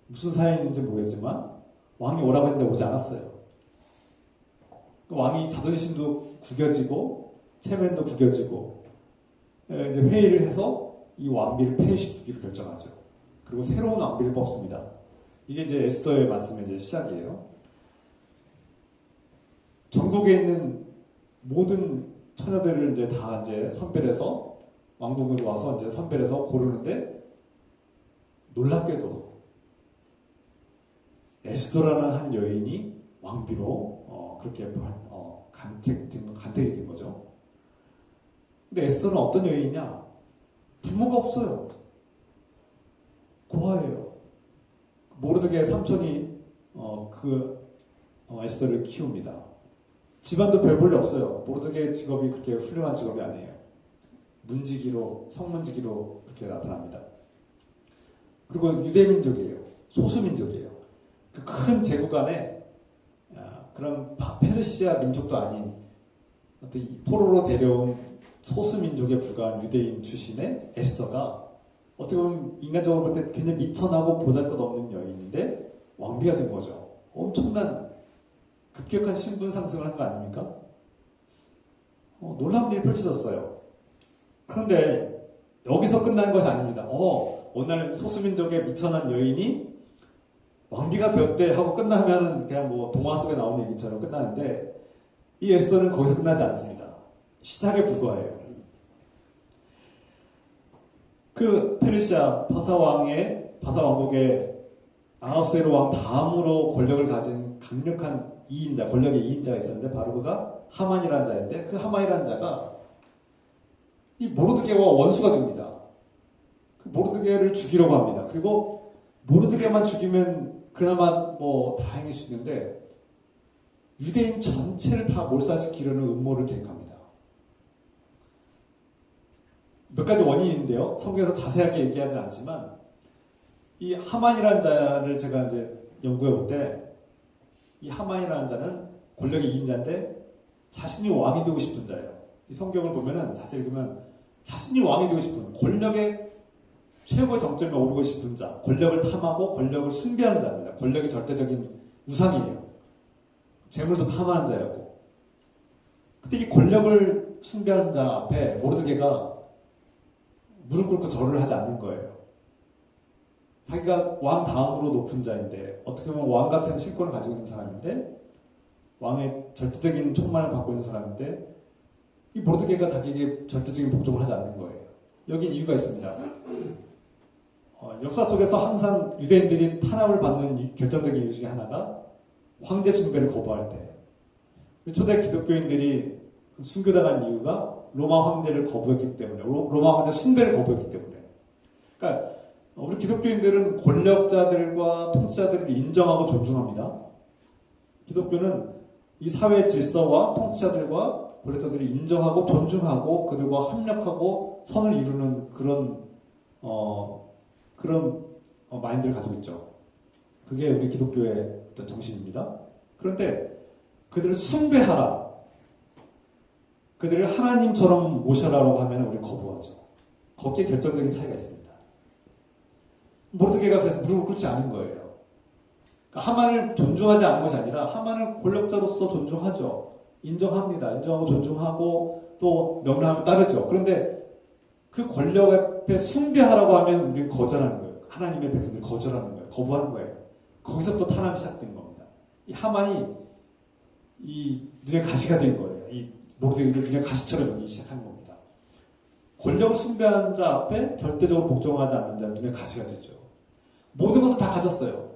무슨 사연인지 모르겠지만 왕이 오라고 했는데 오지 않았어요. 왕이 자존심도 구겨지고 체면도 구겨지고 이제 회의를 해서 이 왕비를 폐위시키기로 결정하죠. 그리고 새로운 왕비를 뽑습니다. 이게 이제 에스더의 말씀의 이제 시작이에요. 전국에 있는 모든 처녀들을 이제 다 이제 선별해서 왕궁으로 와서 이제 선별해서 고르는데 놀랍게도 에스더라는 한 여인이 왕비로 그렇게 간택이 된 거죠. 근데 에스더는 어떤 여인이냐? 부모가 없어요. 고아예요. 모르드게의 삼촌이 에스더를 키웁니다. 집안도 별 볼일 없어요. 모르드게의 직업이 그렇게 훌륭한 직업이 아니에요. 성문지기로 그렇게 나타납니다. 그리고 유대민족이에요. 소수민족이에요. 그 큰 제국 안에 그런 페르시아 민족도 아닌 어떤 포로로 데려온 소수민족에 불과한 유대인 출신의 에스더가 어떻게 보면 인간적으로 볼 때 굉장히 미천하고 보잘것없는 여인인데 왕비가 된 거죠. 엄청난 급격한 신분 상승을 한 거 아닙니까? 놀라운 일이 펼쳐졌어요. 그런데 여기서 끝나는 것이 아닙니다. 어느 날 소수민족의 미천한 여인이 왕비가 되었대 하고 끝나면 그냥 뭐 동화 속에 나오는 얘기처럼 끝나는데 이 에스더는 거기서 끝나지 않습니다. 시작에 불과해요. 그 페르시아 바사 왕국의 아하수에로 왕 다음으로 권력을 가진 강력한 권력의 2인자가 있었는데 바로 그가 하만이라는 자인데 그 하만이라는 자가 이 모르드게와 원수가 됩니다. 그 모르드게를 죽이려고 합니다. 그리고 모르드게만 죽이면 그나마 뭐 다행일 수 있는데 유대인 전체를 다 몰살시키려는 음모를 계획합니다. 몇 가지 원인이 있는데요. 성경에서 자세하게 얘기하지 않지만 이 하만이라는 자를 제가 이제 연구해 볼 때 이 하만이라는 자는 권력의 2인자인데 자신이 왕이 되고 싶은 자예요. 이 성경을 보면은 자세히 읽으면 자신이 왕이 되고 싶은 권력의 최고의 정점에 오르고 싶은 자, 권력을 탐하고 권력을 숭배하는 자입니다. 권력의 절대적인 우상이에요. 재물도 탐하는 자였고. 그때 이 권력을 숭배하는 자 앞에 모르드게가 무릎 꿇고 절을 하지 않는 거예요. 자기가 왕 다음으로 높은 자인데 어떻게 보면 왕 같은 실권을 가지고 있는 사람인데 왕의 절대적인 총만을 갖고 있는 사람인데 이 모르드게가 자기에게 절대적인 복종을 하지 않는 거예요. 여긴 이유가 있습니다. 역사 속에서 항상 유대인들이 탄압을 받는 결정적인 이유 중에 하나가 황제 숭배를 거부할 때 초대 기독교인들이 순교당한 이유가 로마 황제를 거부했기 때문에 로마 황제 숭배를 거부했기 때문에 그러니까 우리 기독교인들은 권력자들과 통치자들을 인정하고 존중합니다. 기독교는 이 사회 질서와 통치자들과 권력자들을 인정하고 존중하고 그들과 협력하고 선을 이루는 그런 마인드를 가지고 있죠. 그게 우리 기독교의 어떤 정신입니다. 그런데 그들을 숭배하라, 그들을 하나님처럼 모셔라라고 하면 우리 거부하죠. 거기에 결정적인 차이가 있습니다. 모르드게가 그래서 무릎을 꿇지 않은 거예요. 그러니까 하만을 존중하지 않은 것이 아니라 하만을 권력자로서 존중하죠. 인정합니다. 인정하고 존중하고 또 명령하면 따르죠. 그런데 그 권력 앞에 숭배하라고 하면 우리는 거절하는 거예요. 하나님의 백성들이 거절하는 거예요. 거부하는 거예요. 거기서 또 탄압이 시작된 겁니다. 이 하만이 이 눈에 가시가 된 거예요. 이 모르드게를 눈에 가시처럼 여기기 시작한 겁니다. 권력을 숭배하는 자 앞에 절대적으로 복종하지 않는 자는 눈에 가시가 되죠. 모든 것을 다 가졌어요.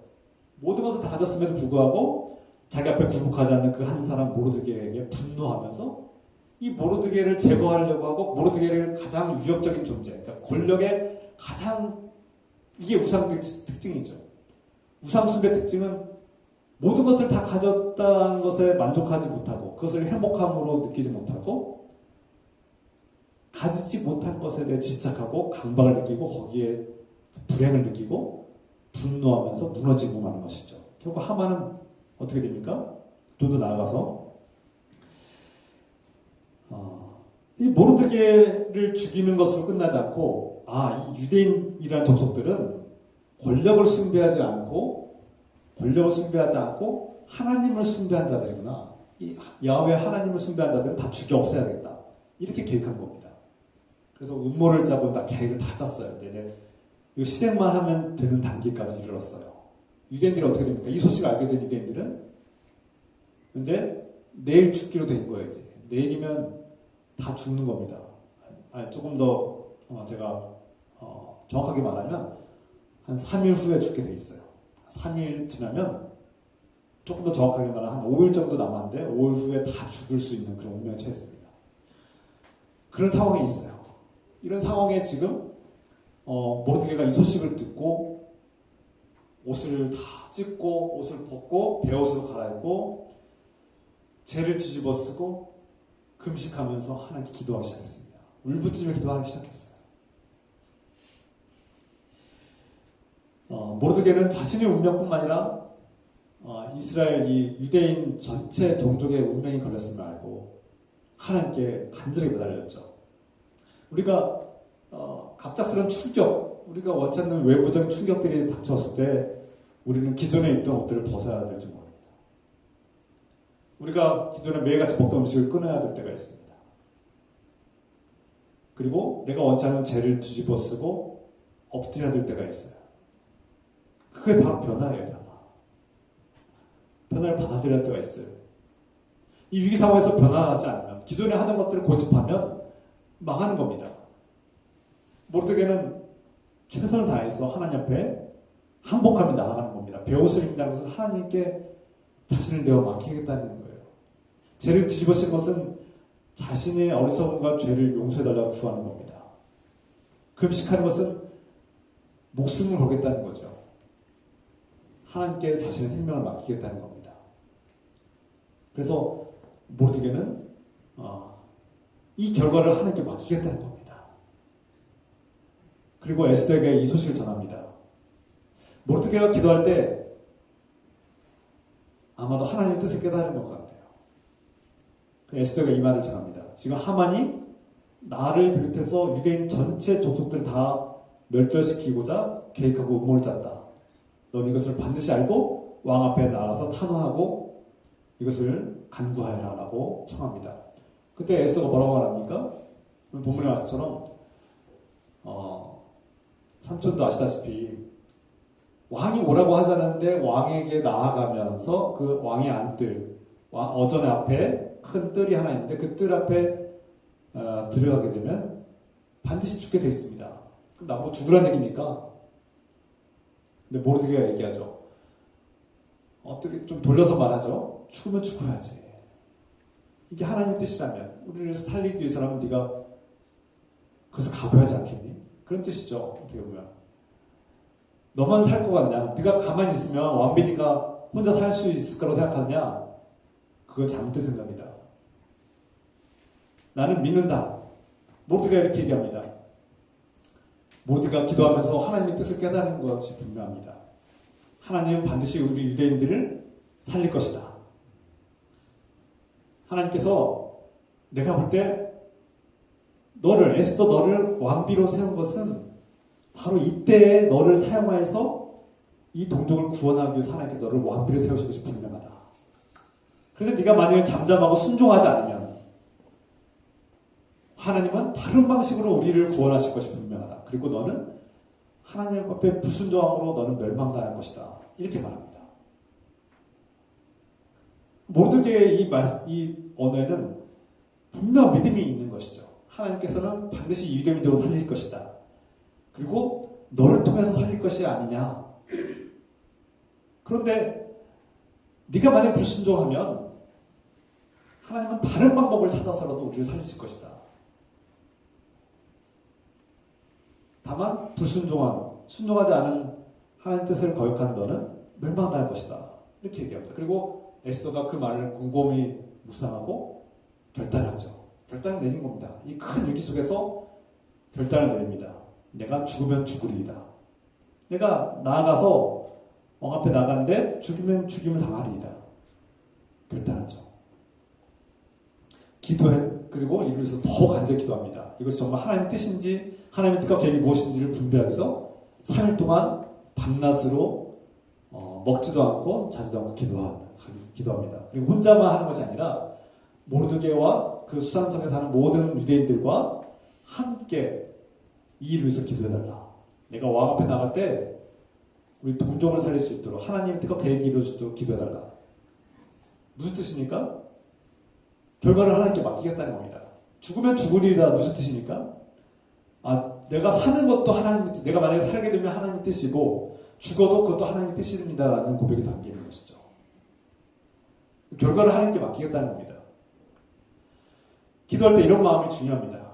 모든 것을 다 가졌음에도 불구하고 자기 앞에 굴복하지 않는 그 한 사람 모르드게에게 분노하면서 이 모르드게를 제거하려고 하고 모르드게를 가장 위협적인 존재, 그러니까 권력의 가장 이게 우상 특징이죠. 우상 숭배 특징은 모든 것을 다 가졌다는 것에 만족하지 못하고 그것을 행복함으로 느끼지 못하고 가지지 못한 것에 대해 집착하고 강박을 느끼고 거기에 불행을 느끼고 분노하면서 무너지고 마는 것이죠. 결국 하만은 어떻게 됩니까? 좀 더 나아가서 이 모르드게를 죽이는 것으로 끝나지 않고 이 유대인이라는 족속들은 권력을 숭배하지 않고 하나님을 숭배한 자들이구나. 이 야훼 하나님을 숭배한 자들은 다 죽여 없애야겠다. 이렇게 계획한 겁니다. 그래서 음모를 짜고 다 계획을 다 짰어요. 이제 이 실행만 하면 되는 단계까지 이르렀어요. 유대인들이 어떻게 됩니까? 이 소식을 알게 된 유대인들은 근데 내일 죽기로 된 거예요. 이제. 내일이면 다 죽는 겁니다. 조금 더 제가 정확하게 말하면 한 3일 후에 죽게 돼 있어요. 3일 지나면 조금 더 정확하게 말하면 한 5일 정도 남았는데 5일 후에 다 죽을 수 있는 그런 운명에 처했습니다. 그런 상황이 있어요. 이런 상황에 지금 모르드게가 이 소식을 듣고 옷을 다 찢고 옷을 벗고 베옷으로 갈아입고 재를 뒤집어 쓰고 금식하면서 하나님께 기도하기 시작했습니다. 울부짖으며 기도하기 시작했어요. 모르드게는 자신의 운명뿐만 아니라 이스라엘 이 유대인 전체 동족의 운명이 걸렸음을 알고 하나님께 간절히 매달렸죠. 우리가 갑작스러운 충격, 우리가 원치 않는 외부적인 충격들이 닥쳐왔을 때 우리는 기존에 있던 옷들을 벗어야 될지 모릅니다. 우리가 기존에 매일같이 먹던 음식을 끊어야 될 때가 있습니다. 그리고 내가 원치 않는 죄를 뒤집어 쓰고 엎드려야 될 때가 있어요. 그게 바로 변화예요, 변화. 변화를 받아들여야 할 때가 있어요. 이 위기 상황에서 변화하지 않으면, 기존에 하던 것들을 고집하면 망하는 겁니다. 모르드게는 최선을 다해서 하나님 앞에 항복하며 나아가는 겁니다. 베옷을 입는다는 것은 하나님께 자신을 내어 맡기겠다는 거예요. 죄를 뒤집어 쓴 것은 자신의 어리석음과 죄를 용서해달라고 구하는 겁니다. 금식하는 것은 목숨을 걸겠다는 거죠. 하나님께 자신의 생명을 맡기겠다는 겁니다. 그래서 모르드게는 이 결과를 하나님께 맡기겠다는 겁니다. 그리고 에스더에게 이 소식을 전합니다. 모르드게가 기도할 때 아마도 하나님의 뜻을 깨달은 것 같아요. 에스더가 이 말을 전합니다. 지금 하만이 나를 비롯해서 유대인 전체 족속들 다 멸절시키고자 계획하고 음모를 짰다. 넌 이것을 반드시 알고 왕 앞에 나가서 탄원하고 이것을 간구하여라 라고 청합니다. 그때 에스더가 뭐라고 말합니까? 본문의 말씀처럼 삼촌도 아시다시피 왕이 오라고 하지 않았는데 왕에게 나아가면서 그 왕의 안뜰, 어전의 앞에 큰 뜰이 하나 있는데 그 뜰 앞에 들어가게 되면 반드시 죽게 돼 있습니다. 그럼 나보고 죽으라는 얘기입니까? 근데 모르드게가 얘기하죠. 어떻게 좀 돌려서 말하죠. 죽으면 죽어야지. 이게 하나님의 뜻이라면 우리를 살리기 위해서라면 네가 그래서 각오하지 않겠니? 그런 뜻이죠. 어떻게 보면 너만 살 것 같냐? 네가 가만히 있으면 왕비니까 혼자 살 수 있을 거라고 생각하느냐? 그거 잘못된 생각이다. 나는 믿는다. 모두가 이렇게 얘기합니다. 모두가 기도하면서 하나님의 뜻을 깨닫는 것이 분명합니다. 하나님은 반드시 우리 유대인들을 살릴 것이다. 하나님께서 내가 볼 때 에스더 너를 왕비로 세운 것은 바로 이때에 너를 사용하여서 이 동족을 구원하기 위해서 하나님께서 너를 왕비로 세우신 것이 분명하다. 그런데 네가 만약에 잠잠하고 순종하지 않으면 하나님은 다른 방식으로 우리를 구원하실 것이 분명하다. 그리고 너는 하나님 앞에 불순종함으로 너는 멸망당할 것이다. 이렇게 말합니다. 모두의 이 언어에는 분명 믿음이 있는 것이죠. 하나님께서는 반드시 유대민족을 살릴 것이다. 그리고 너를 통해서 살릴 것이 아니냐. 그런데 네가 만약 불순종하면 하나님은 다른 방법을 찾아서라도 우리를 살리실 것이다. 다만 순종하지 않은 하나님 뜻을 거역한 너는 멸망당할 것이다. 이렇게 얘기합니다. 그리고 에스더가 그 말을 곰곰이 묵상하고 결단하죠. 결단을 내린 겁니다. 이 큰 위기 속에서 결단을 내립니다. 내가 죽으면 죽으리이다. 내가 나아가서 왕 앞에 나가는데 죽이면 죽임을 당하리이다. 결단하죠. 그리고 이를 위해서 더 간절히 기도합니다. 이것이 정말 하나님의 뜻인지 하나님의 뜻과 계획이 무엇인지를 분별하기 위해서 3일 동안 밤낮으로 먹지도 않고 자지도 않고 기도합니다. 그리고 혼자만 하는 것이 아니라 모르드게와 그 수산성에 사는 모든 유대인들과 함께 이 일을 위해서 기도해달라. 내가 왕 앞에 나갈 때 우리 동족을 살릴 수 있도록 하나님의 뜻과 계획이 이루어질 수 있도록 기도해달라. 무슨 뜻입니까? 결과를 하나님께 맡기겠다는 겁니다. 죽으면 죽으리라 무슨 뜻입니까? 내가 사는 것도 하나님의 뜻, 내가 만약에 살게 되면 하나님의 뜻이고 죽어도 그것도 하나님의 뜻입니다라는 고백이 담기는 것이죠. 결과를 하나님께 맡기겠다는 겁니다. 기도할 때 이런 마음이 중요합니다.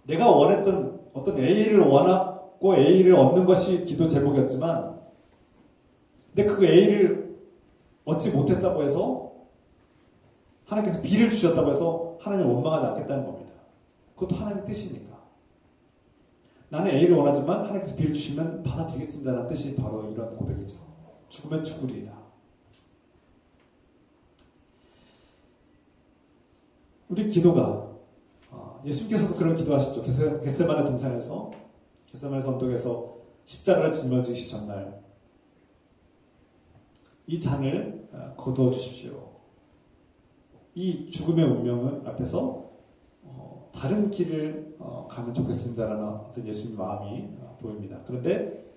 내가 원했던 어떤 A를 원하고 A를 얻는 것이 기도 제목이었지만 근데 그 A를 얻지 못했다고 해서 하나님께서 B를 주셨다고 해서 하나님을 원망하지 않겠다는 겁니다. 그것도 하나님의 뜻이니까. 나는 A를 원하지만 하나님께서 B를 주시면 받아들이겠습니다라는 뜻이 바로 이런 고백이죠. 죽으면 죽으리이다. 우리 기도가 예수님께서도 그런 기도하셨죠. 겟세마네 동산에서 겟세마네 언덕에서 십자가를 짊어지시 전날 이 잔을 거두어 주십시오. 이 죽음의 운명 앞에서 다른 길을 가면 좋겠습니다라는 어떤 예수님 마음이 보입니다. 그런데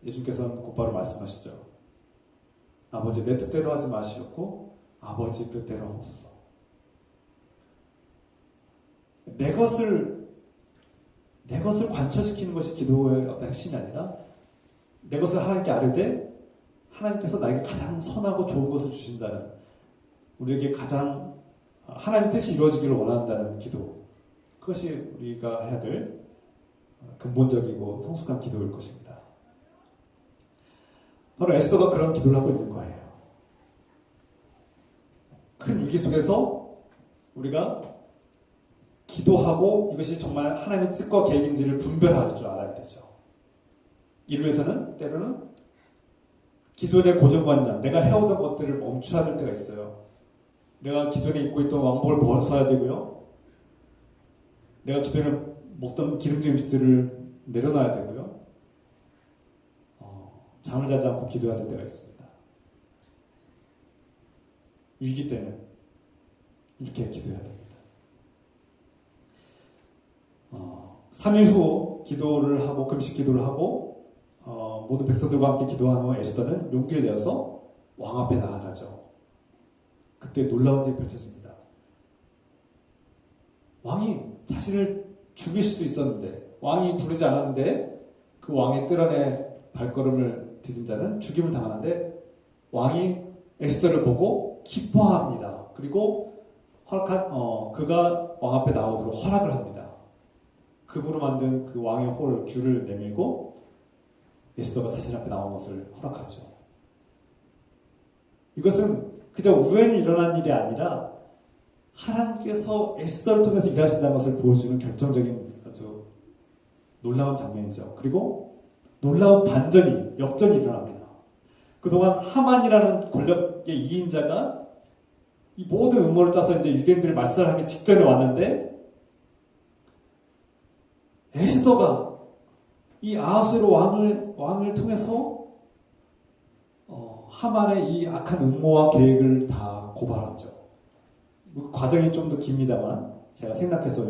예수님께서는 곧바로 말씀하시죠. 아버지 내 뜻대로 하지 마시고 아버지 뜻대로 하옵소서. 내 것을 관철시키는 것이 기도의 어떤 핵심이 아니라 내 것을 하나님께 아뢰되 하나님께서 나에게 가장 선하고 좋은 것을 주신다는 우리에게 가장 하나님 뜻이 이루어지기를 원한다는 기도, 그것이 우리가 해야 될 근본적이고 성숙한 기도일 것입니다. 바로 에스더가 그런 기도를 하고 있는 거예요. 큰 위기 속에서 우리가 기도하고 이것이 정말 하나님의 뜻과 계획인지를 분별할 줄 알아야 되죠. 이를 위해서는 때로는 기존의 고정관념, 내가 해오던 것들을 멈춰야 될 때가 있어요. 내가 기존에 입고 있던 왕복을 벗어야 되고요. 내가 기존에 먹던 기름진 음식들을 내려놔야 되고요. 잠을 자지 않고 기도해야 될 때가 있습니다. 위기 때는 이렇게 기도해야 됩니다. 3일 후 기도를 하고 금식 기도를 하고 모든 백성들과 함께 기도한 후 에스더는 용기를 내어서 왕 앞에 나아가죠. 그때 놀라운 일이 펼쳐집니다. 왕이 자신을 죽일 수도 있었는데, 왕이 부르지 않았는데 그 왕의 뜰 안에 발걸음을 디딘 자는 죽임을 당하는데 왕이 에스더를 보고 기뻐합니다. 그리고 그가 왕 앞에 나오도록 허락을 합니다. 금으로 만든 그 왕의 홀 귤을 내밀고 에스더가 자신 앞에 나온 것을 허락하죠. 이것은 그저 우연히 일어난 일이 아니라 하나님께서 에스더를 통해서 일하신다는 것을 보여주는 결정적인 아주 놀라운 장면이죠. 그리고 놀라운 반전이, 역전이 일어납니다. 그동안 하만이라는 권력의 2인자가 이 모든 음모를 짜서 이제 유대인들을 말살하기 직전에 왔는데, 에스더가 이 아하수에로 왕을 통해서 하만의 이 악한 음모와 계획을 다 고발하죠. 그 과정이 좀 더 깁니다만 제가 생각해서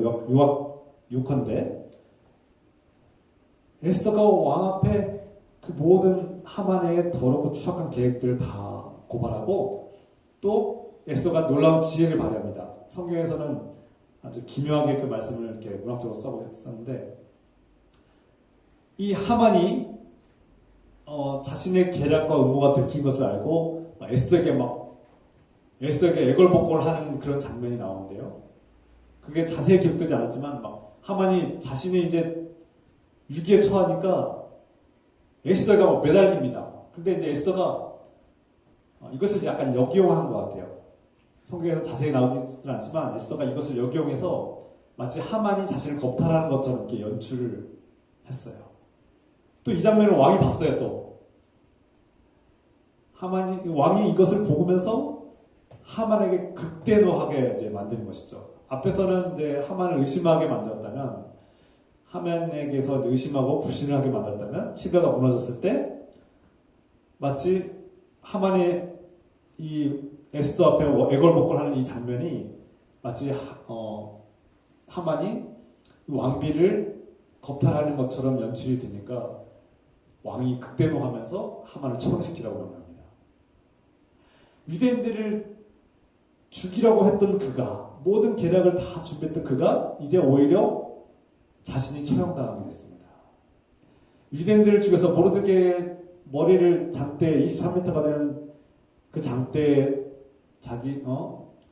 요컨대 에스더가 왕 앞에 그 모든 하만의 더럽고 추악한 계획들을 다 고발하고, 또 에스더가 놀라운 지혜를 발휘합니다. 성경에서는 아주 기묘하게 그 말씀을 이렇게 문학적으로 써보셨었는데, 이 하만이 자신의 계략과 음모가 들킨 것을 알고 에스더에게 애걸복걸을 하는 그런 장면이 나오는데요. 그게 자세히 기록되지 않았지만 하만이 자신이 이제 위기에 처하니까 에스더가 매달립니다. 근데 이제 에스더가 이것을 약간 역이용한 것 같아요. 성경에서 자세히 나오지는 않지만 에스더가 이것을 역이용해서 마치 하만이 자신을 겁탈하는 것처럼 이렇게 연출을 했어요. 또 이 장면을 왕이 봤어요. 또 왕이 이것을 보면서 하만에게 극대노하게 이제 만드는 것이죠. 앞에서는 이제 하만을 의심하게 만들었다면, 하만에게서 의심하고 불신을 하게 만들었다면, 시대가 무너졌을 때 마치 하만이 이 에스더 앞에 애걸복걸하는 이 장면이 마치 하만이 왕비를 겁탈하는 것처럼 연출이 되니까 왕이 극대노하면서 하만을 처형시키라고 명합니다. 유대인들을 죽이라고 했던 그가, 모든 계략을 다 준비했던 그가 이제 오히려 자신이 처형당하게 됐습니다. 유대인들을 죽여서 모르드게의 머리를 장대 23m가 되는 그 장대에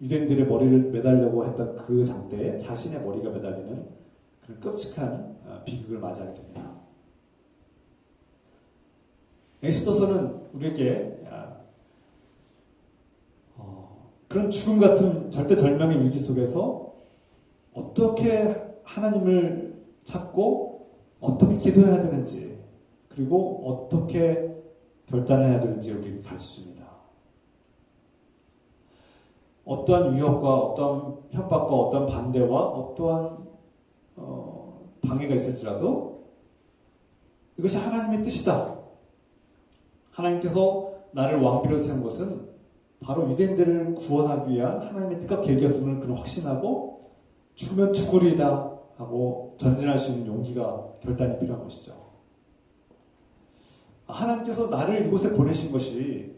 유대인들의 머리를 매달려고 했던 그 장대에 자신의 머리가 매달리는 그런 끔찍한 비극을 맞이하게 됩니다. 에스더서는 우리에게 그런 죽음 같은 절대절명의 위기 속에서 어떻게 하나님을 찾고 어떻게 기도해야 되는지, 그리고 어떻게 결단해야 되는지 우리에게 가르쳐줍니다. 어떠한 위협과 어떠한 협박과 어떠한 반대와 어떠한 방해가 있을지라도 이것이 하나님의 뜻이다. 하나님께서 나를 왕비로 세운 것은 바로 유대인들을 구원하기 위한 하나님의 뜻과 계획이었음을 그는 확신하고, 죽으면 죽으리이다 하고 전진할 수 있는 용기가, 결단이 필요한 것이죠. 하나님께서 나를 이곳에 보내신 것이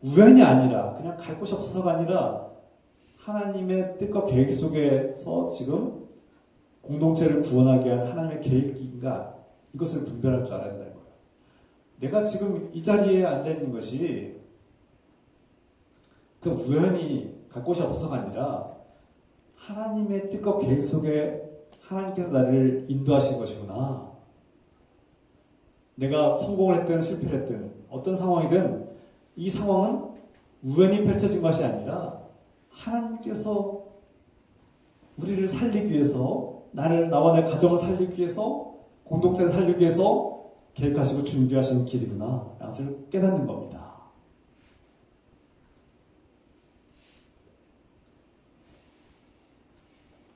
우연이 아니라, 그냥 갈 곳이 없어서가 아니라 하나님의 뜻과 계획 속에서 지금 공동체를 구원하기 위한 하나님의 계획인가, 이것을 분별할 줄 알아야 된다는 거예요. 내가 지금 이 자리에 앉아있는 것이 그 우연히 갈 곳이 없어서가 아니라 하나님의 뜻과 계획 속에 하나님께서 나를 인도하신 것이구나. 내가 성공을 했든 실패를 했든 어떤 상황이든 이 상황은 우연히 펼쳐진 것이 아니라 하나님께서 우리를 살리기 위해서, 나와 내 가정을 살리기 위해서, 공동체를 살리기 위해서 계획하시고 준비하시는 길이구나. 라는 깨닫는 겁니다.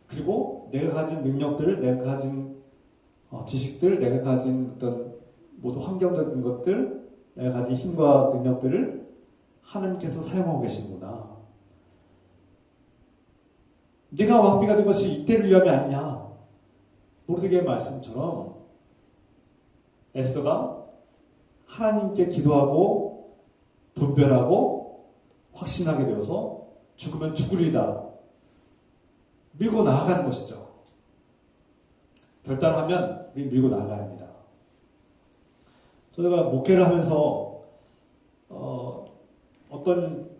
그리고 내가 가진 능력들, 내가 가진 지식들, 내가 가진 어떤 모두 환경적인 것들, 내가 가진 힘과 능력들을 하나님께서 사용하고 계시는구나. 내가 왕비가 된 것이 이때를 위함이 아니냐. 모르드게의 말씀처럼 에스더가 하나님께 기도하고 분별하고 확신하게 되어서 죽으면 죽으리다 밀고 나아가는 것이죠. 결단하면 밀고 나아가야 합니다. 저희가 목회를 하면서 어떤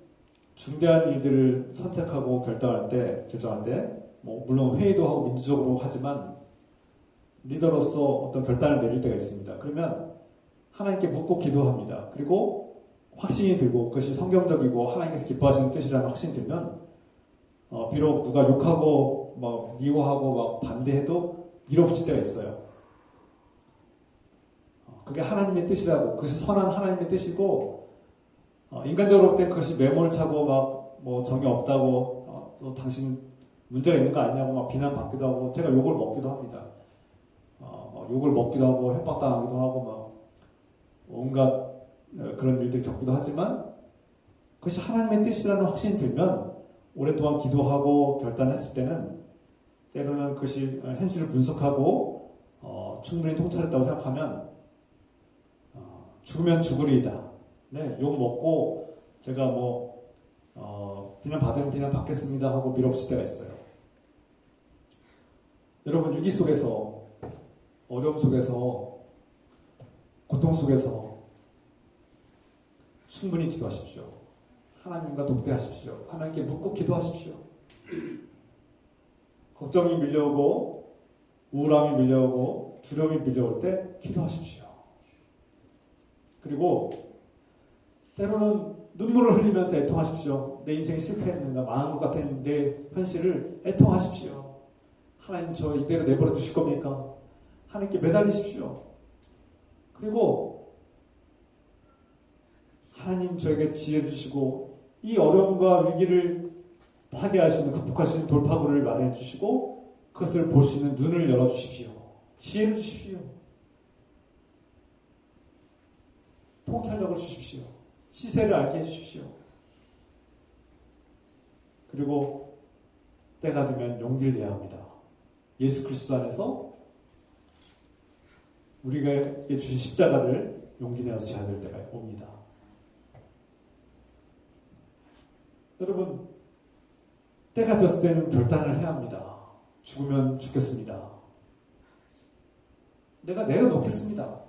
중대한 일들을 선택하고 결정할 때, 물론 회의도 하고 민주적으로 하지만 리더로서 어떤 결단을 내릴 때가 있습니다. 그러면 하나님께 묻고 기도합니다. 그리고 확신이 들고 그것이 성경적이고 하나님께서 기뻐하시는 뜻이라는 확신이 들면 비록 누가 욕하고 미워하고 반대해도 밀어붙일 때가 있어요. 그게 하나님의 뜻이라고, 그것이 선한 하나님의 뜻이고 인간적으로 볼 땐 그것이 매몰차고 정이 없다고 또 당신 문제가 있는 거 아니냐고 비난받기도 하고, 제가 욕을 먹기도 합니다. 욕을 먹기도 하고 협박당하기도 하고 온갖 그런 일들 겪기도 하지만 그것이 하나님의 뜻이라는 확신이 들면 오랫동안 기도하고 결단했을 때는 때로는 그것이 현실을 분석하고 충분히 통찰했다고 생각하면 죽으면 죽으리이다. 네, 욕 먹고 제가 비난 받으면 비난 받겠습니다 하고 밀어붙일 때가 있어요. 여러분, 위기 속에서, 어려움 속에서, 고통 속에서 충분히 기도하십시오. 하나님과 독대하십시오. 하나님께 묻고 기도하십시오. 걱정이 밀려오고 우울함이 밀려오고 두려움이 밀려올 때 기도하십시오. 그리고 때로는 눈물을 흘리면서 애통하십시오. 내 인생이 실패했는가, 망한 것 같은 내 현실을 애통하십시오. 하나님, 저 이대로 내버려 두실 겁니까? 하나님께 매달리십시오. 그리고 하나님, 저에게 지혜 주시고 이 어려움과 위기를 파괴하시는, 극복할 수 있는 돌파구를 마련해 주시고 그것을 볼 수 있는 눈을 열어 주십시오. 지혜를 주십시오. 통찰력을 주십시오. 시세를 알게 해주십시오. 그리고 때가 되면 용기를 내야 합니다. 예수 그리스도 안에서 우리가 주신 십자가를 용기 내어서 져야 될 때가 옵니다. 여러분, 때가 됐을 때는 결단을 해야 합니다. 죽으면 죽겠습니다. 내가 내려놓겠습니다.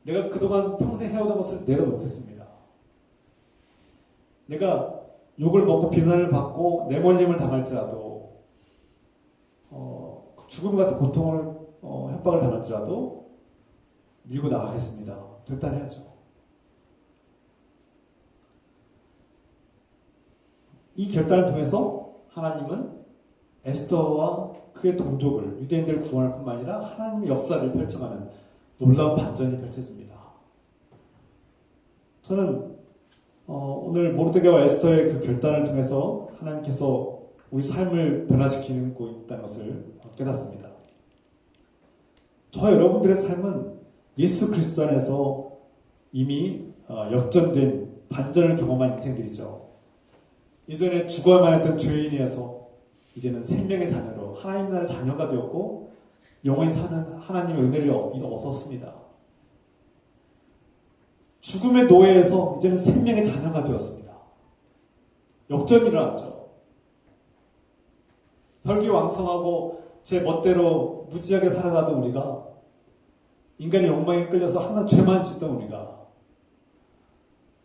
내가 그동안 평생 해오던 것을 내려놓겠습니다. 내가 욕을 먹고 비난을 받고 내몰림을 당할지라도 죽음 같은 고통을 협박을 당할지라도 밀고 나가겠습니다. 결단해야죠. 이 결단을 통해서 하나님은 에스더와 그의 동족을, 유대인들을 구원할 뿐만 아니라 하나님의 역사를 펼쳐가는 놀라운 반전이 펼쳐집니다. 저는 오늘 모르드게와 에스더의 그 결단을 통해서 하나님께서 우리 삶을 변화시키고 있다는 것을 깨닫습니다. 저 여러분들의 삶은 예수 그리스도 안에서 이미 역전된 반전을 경험한 인생들이죠. 이전에 죽어야만 했던 죄인이어서 이제는 생명의 자녀로 하나님 나라의 자녀가 되었고 영원히 사는 하나님의 은혜를 얻었습니다. 죽음의 노예에서 이제는 생명의 자녀가 되었습니다. 역전이 일어났죠. 혈기왕성하고 제 멋대로 무지하게 살아가던 우리가, 인간의 욕망에 끌려서 항상 죄만 짓던 우리가,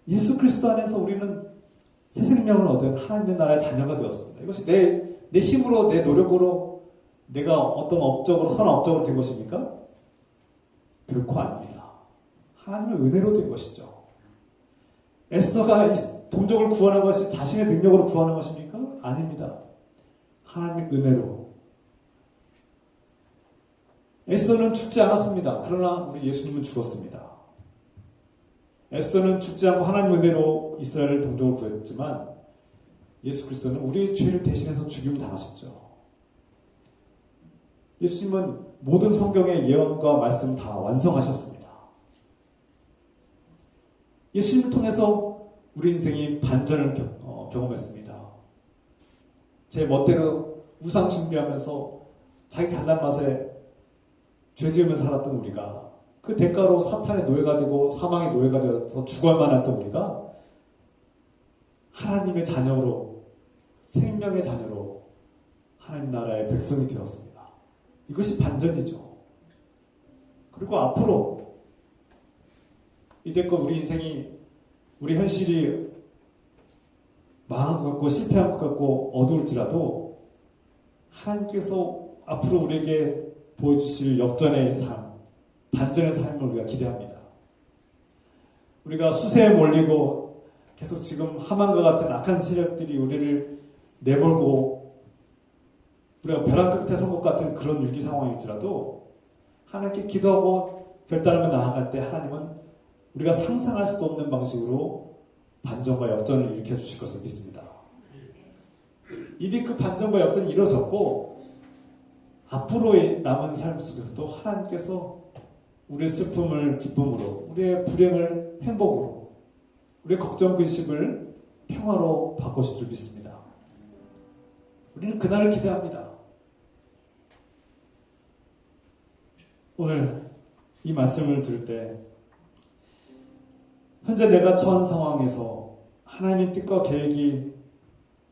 예수 그리스도 안에서 우리는 새 생명을 얻은 하나님의 나라의 자녀가 되었습니다. 이것이 내 힘으로, 내 노력으로, 내가 어떤 업적으로, 선한 업적으로 된 것입니까? 결코 아닙니다. 하나님의 은혜로 된 것이죠. 에스더가 동족을 구하는 것이 자신의 능력으로 구하는 것입니까? 아닙니다. 하나님의 은혜로. 에스더는 죽지 않았습니다. 그러나 우리 예수님은 죽었습니다. 에스더는 죽지 않고 하나님의 은혜로 이스라엘 동족을 구했지만 예수 그리스도는 우리의 죄를 대신해서 죽임을 당하셨죠. 예수님은 모든 성경의 예언과 말씀 다 완성하셨습니다. 예수님을 통해서 우리 인생이 반전을 경험했습니다. 제 멋대로 우상 숭배하면서 자기 잘난 맛에 죄 지으며 살았던 우리가 그 대가로 사탄의 노예가 되고 사망의 노예가 되어서 죽어야만 했던 우리가 하나님의 자녀로, 생명의 자녀로 하나님 나라의 백성이 되었습니다. 이것이 반전이죠. 그리고 앞으로 이제껏 우리 인생이, 우리 현실이 망한 것 같고 실패한 것 같고 어두울지라도 하나님께서 앞으로 우리에게 보여주실 역전의 삶, 반전의 삶을 우리가 기대합니다. 우리가 수세에 몰리고 계속 지금 하만과 같은 악한 세력들이 우리를 내몰고 우리가 벼랑 끝에 선 것 같은 그런 위기 상황일지라도 하나님께 기도하고 결단하며 나아갈 때 하나님은 우리가 상상할 수도 없는 방식으로 반전과 역전을 일으켜 주실 것을 믿습니다. 이미 그 반전과 역전이 이루어졌고 앞으로의 남은 삶 속에서도 하나님께서 우리의 슬픔을 기쁨으로, 우리의 불행을 행복으로, 우리의 걱정 근심을 평화로 바꾸실 줄 믿습니다. 우리는 그날을 기대합니다. 오늘 이 말씀을 들을 때 현재 내가 처한 상황에서 하나님의 뜻과 계획이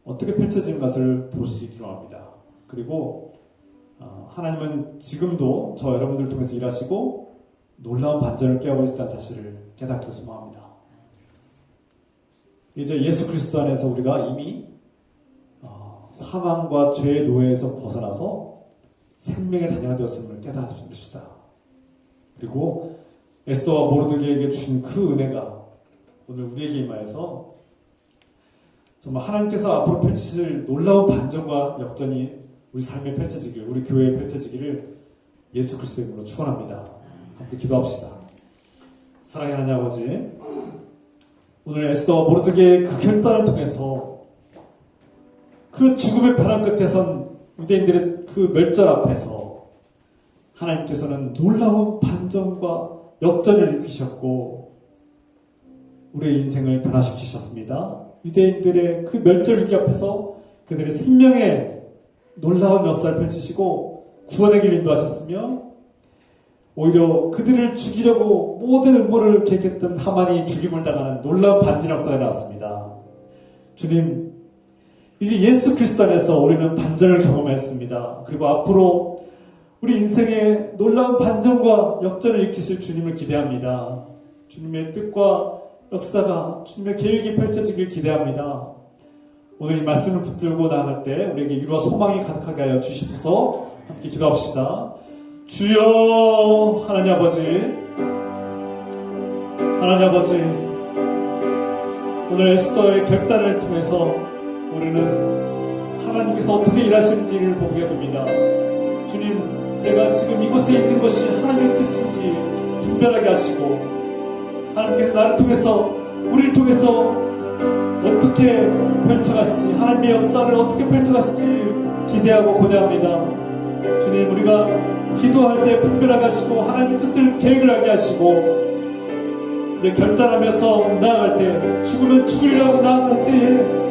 어떻게 펼쳐지는 것을 볼 수 있기로 합니다. 그리고 하나님은 지금도 저 여러분들 통해서 일하시고 놀라운 반전을 깨우고 있다는 사실을 깨닫기를 소망합니다. 이제 예수 그리스도 안에서 우리가 이미 사망과 죄의 노예에서 벗어나서 생명의 자녀가 되었음을 깨닫으십시다. 그리고 에스더와 모르드게에게 주신 그 은혜가 오늘 우리에게 임하여서 정말 하나님께서 앞으로 펼치실 놀라운 반전과 역전이 우리 삶에 펼쳐지길, 우리 교회에 펼쳐지기를 예수 그리스도의 이름으로 축원합니다. 함께 기도합시다. 사랑의 하나님 아버지, 오늘 에스더와 모르드게의 그 결단을 통해서 그 죽음의 벼랑 끝에 선 유대인들의 그 멸절 앞에서 하나님께서는 놀라운 반전과 역전을 일으키셨고 우리의 인생을 변화시키셨습니다. 유대인들의 그 멸절 위기 앞에서 그들의 생명의 놀라운 역사를 펼치시고 구원의 길 인도하셨으며 오히려 그들을 죽이려고 모든 음모를 계획했던 하만이 죽임을 당하는 놀라운 반전 역사가 나왔습니다. 주님, 이제 예수 그리스도 안에서 우리는 반전을 경험했습니다. 그리고 앞으로 우리 인생에 놀라운 반전과 역전을 일으키실 주님을 기대합니다. 주님의 뜻과 역사가, 주님의 계획이 펼쳐지길 기대합니다. 오늘 이 말씀을 붙들고 나아갈 때 우리에게 위로와 소망이 가득하게 하여 주시옵소서. 함께 기도합시다. 주여, 하나님 아버지, 하나님 아버지, 오늘 에스더의 결단을 통해서 우리는 하나님께서 어떻게 일하시는지를 보게 됩니다. 주님, 제가 지금 이곳에 있는 것이 하나님의 뜻인지 분별하게 하시고 하나님께서 나를 통해서, 우리를 통해서 어떻게 펼쳐가실지, 하나님의 역사를 어떻게 펼쳐가실지 기대하고 고대합니다. 주님, 우리가 기도할 때 분별하게 하시고 하나님의 뜻을 계획을 알게 하시고 이제 결단하면서 나아갈 때, 죽으면 죽으리라고 나아갈 때에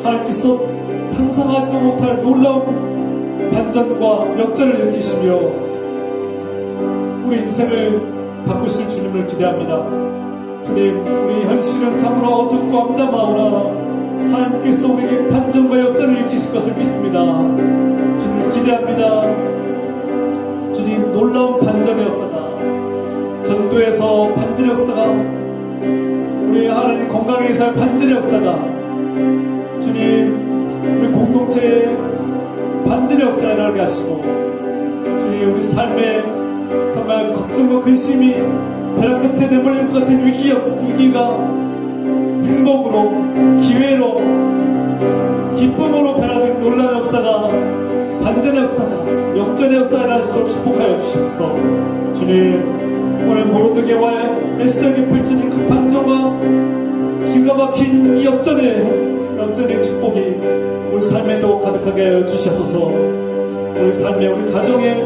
하나님께서 상상하지도 못할 놀라운 반전과 역전을 일으키시며 우리 인생을 바꾸실 주님을 기대합니다. 주님, 우리 현실은 참으로 어둡고 암담하오나 하나님께서 우리에게 반전과 역전을 일으키실 것을 믿습니다. 주님을 기대합니다. 주님, 놀라운 반전의 역사가, 전도에서 반전의 역사가, 우리 하나님 건강에서의 반전의 역사가 공동체에 반전의 역사를 일어나게 하시고 주님 우리 삶에 정말 걱정과 근심이 벼랑 끝에 내몰릴 것 같은 위기가 행복으로 기회로 기쁨으로 변화된 놀라운 역사가 반전의 역사가 역전의 역사가 일어나시도록 축복하여 주십시오. 주님 오늘 모로드게와 에스더에게 펼쳐진 그 반전과 기가 막힌 이 역전의 축복이 우리 삶에도 가득하게 하여 주시옵소서. 우리 삶에 우리 가정에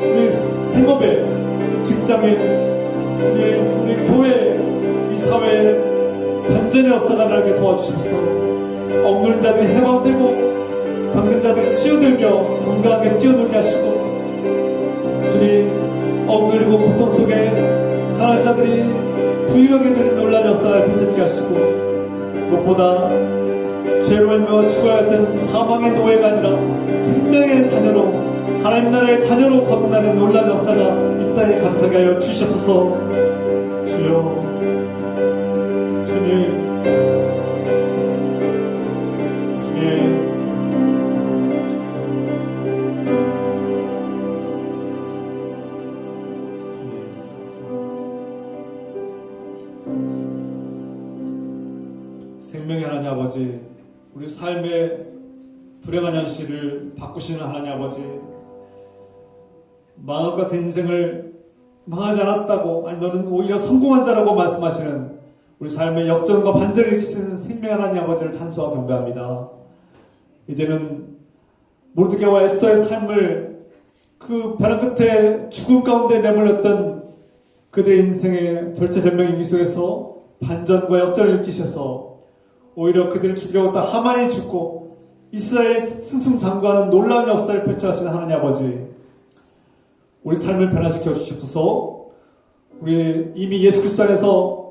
우리 생업에 직장에 주님 우리 교회 이 사회에 반전의 역사가 나게 도와주십시오. 억누른 자들이 해방되고 병든 자들이 치유되며 건강하게 뛰어놀게 하시고 주님 억누르고 고통 속에 가난한 자들이 부유하게 되는 놀라운 역사를 펼쳐지게 하시고 무엇보다 죄로 인하여 죽어야했던 사망의 노예가 아니라 생명의 자녀로 하나님 나라의 자녀로 거듭나는 놀라운 역사가 이 땅에 가득하게 하여 주시옵소서. 주여 주님 생명의 하나님 아버지 우리 삶의 불행한 현실을 바꾸시는 하나님 아버지 마음 같은 인생을 망하지 않았다고 아니 너는 오히려 성공한 자라고 말씀하시는 우리 삶의 역전과 반전을 일으키시는 생명의 하나님 아버지를 찬송하고 경배합니다. 이제는 모르드게와 에스더의 삶을 그 벼랑 끝에 죽음 가운데 내몰렸던 그들의 인생의 절체절명의 위기 속에서 반전과 역전을 일으키셔서 오히려 그들을 죽이려고 했던 하만이 죽고 이스라엘이 승승장구하는 놀라운 역사를 펼쳐하시는 하나님 아버지 우리 삶을 변화시켜 주시옵소서. 우리 이미 예수 그리스도 안에서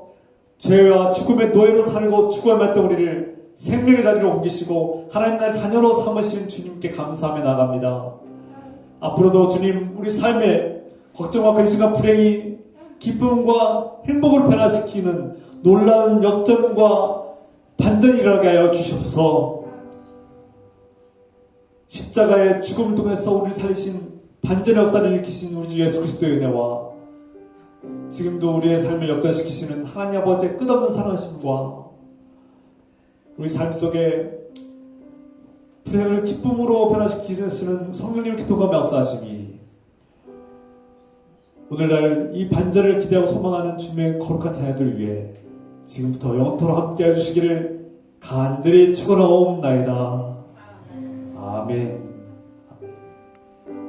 죄와 죽음의 노예로 살고 죽어야 했던 우리를 생명의 자리로 옮기시고 하나님 나라의 자녀로 삼으신 주님께 감사하며 나아갑니다. 앞으로도 주님 우리 삶에 걱정과 근심과 불행이 기쁨과 행복으로 변화시키는 놀라운 역전과 반전이 일어나게 하여 주시옵소서. 십자가의 죽음을 통해서 우리를 살리신 반전의 역사를 일으키신 우리 주 예수 그리스도의 은혜와 지금도 우리의 삶을 역전시키시는 하나님 아버지의 끝없는 사랑하심과 우리 삶 속에 불행을 기쁨으로 변화시키시는 성령님을 기도하며 역사하심이 오늘날 이 반전을 기대하고 소망하는 주님의 거룩한 자녀들 위해 지금부터 영원토록 함께 해주시기를 간절히 축원하옵나이다. 아멘.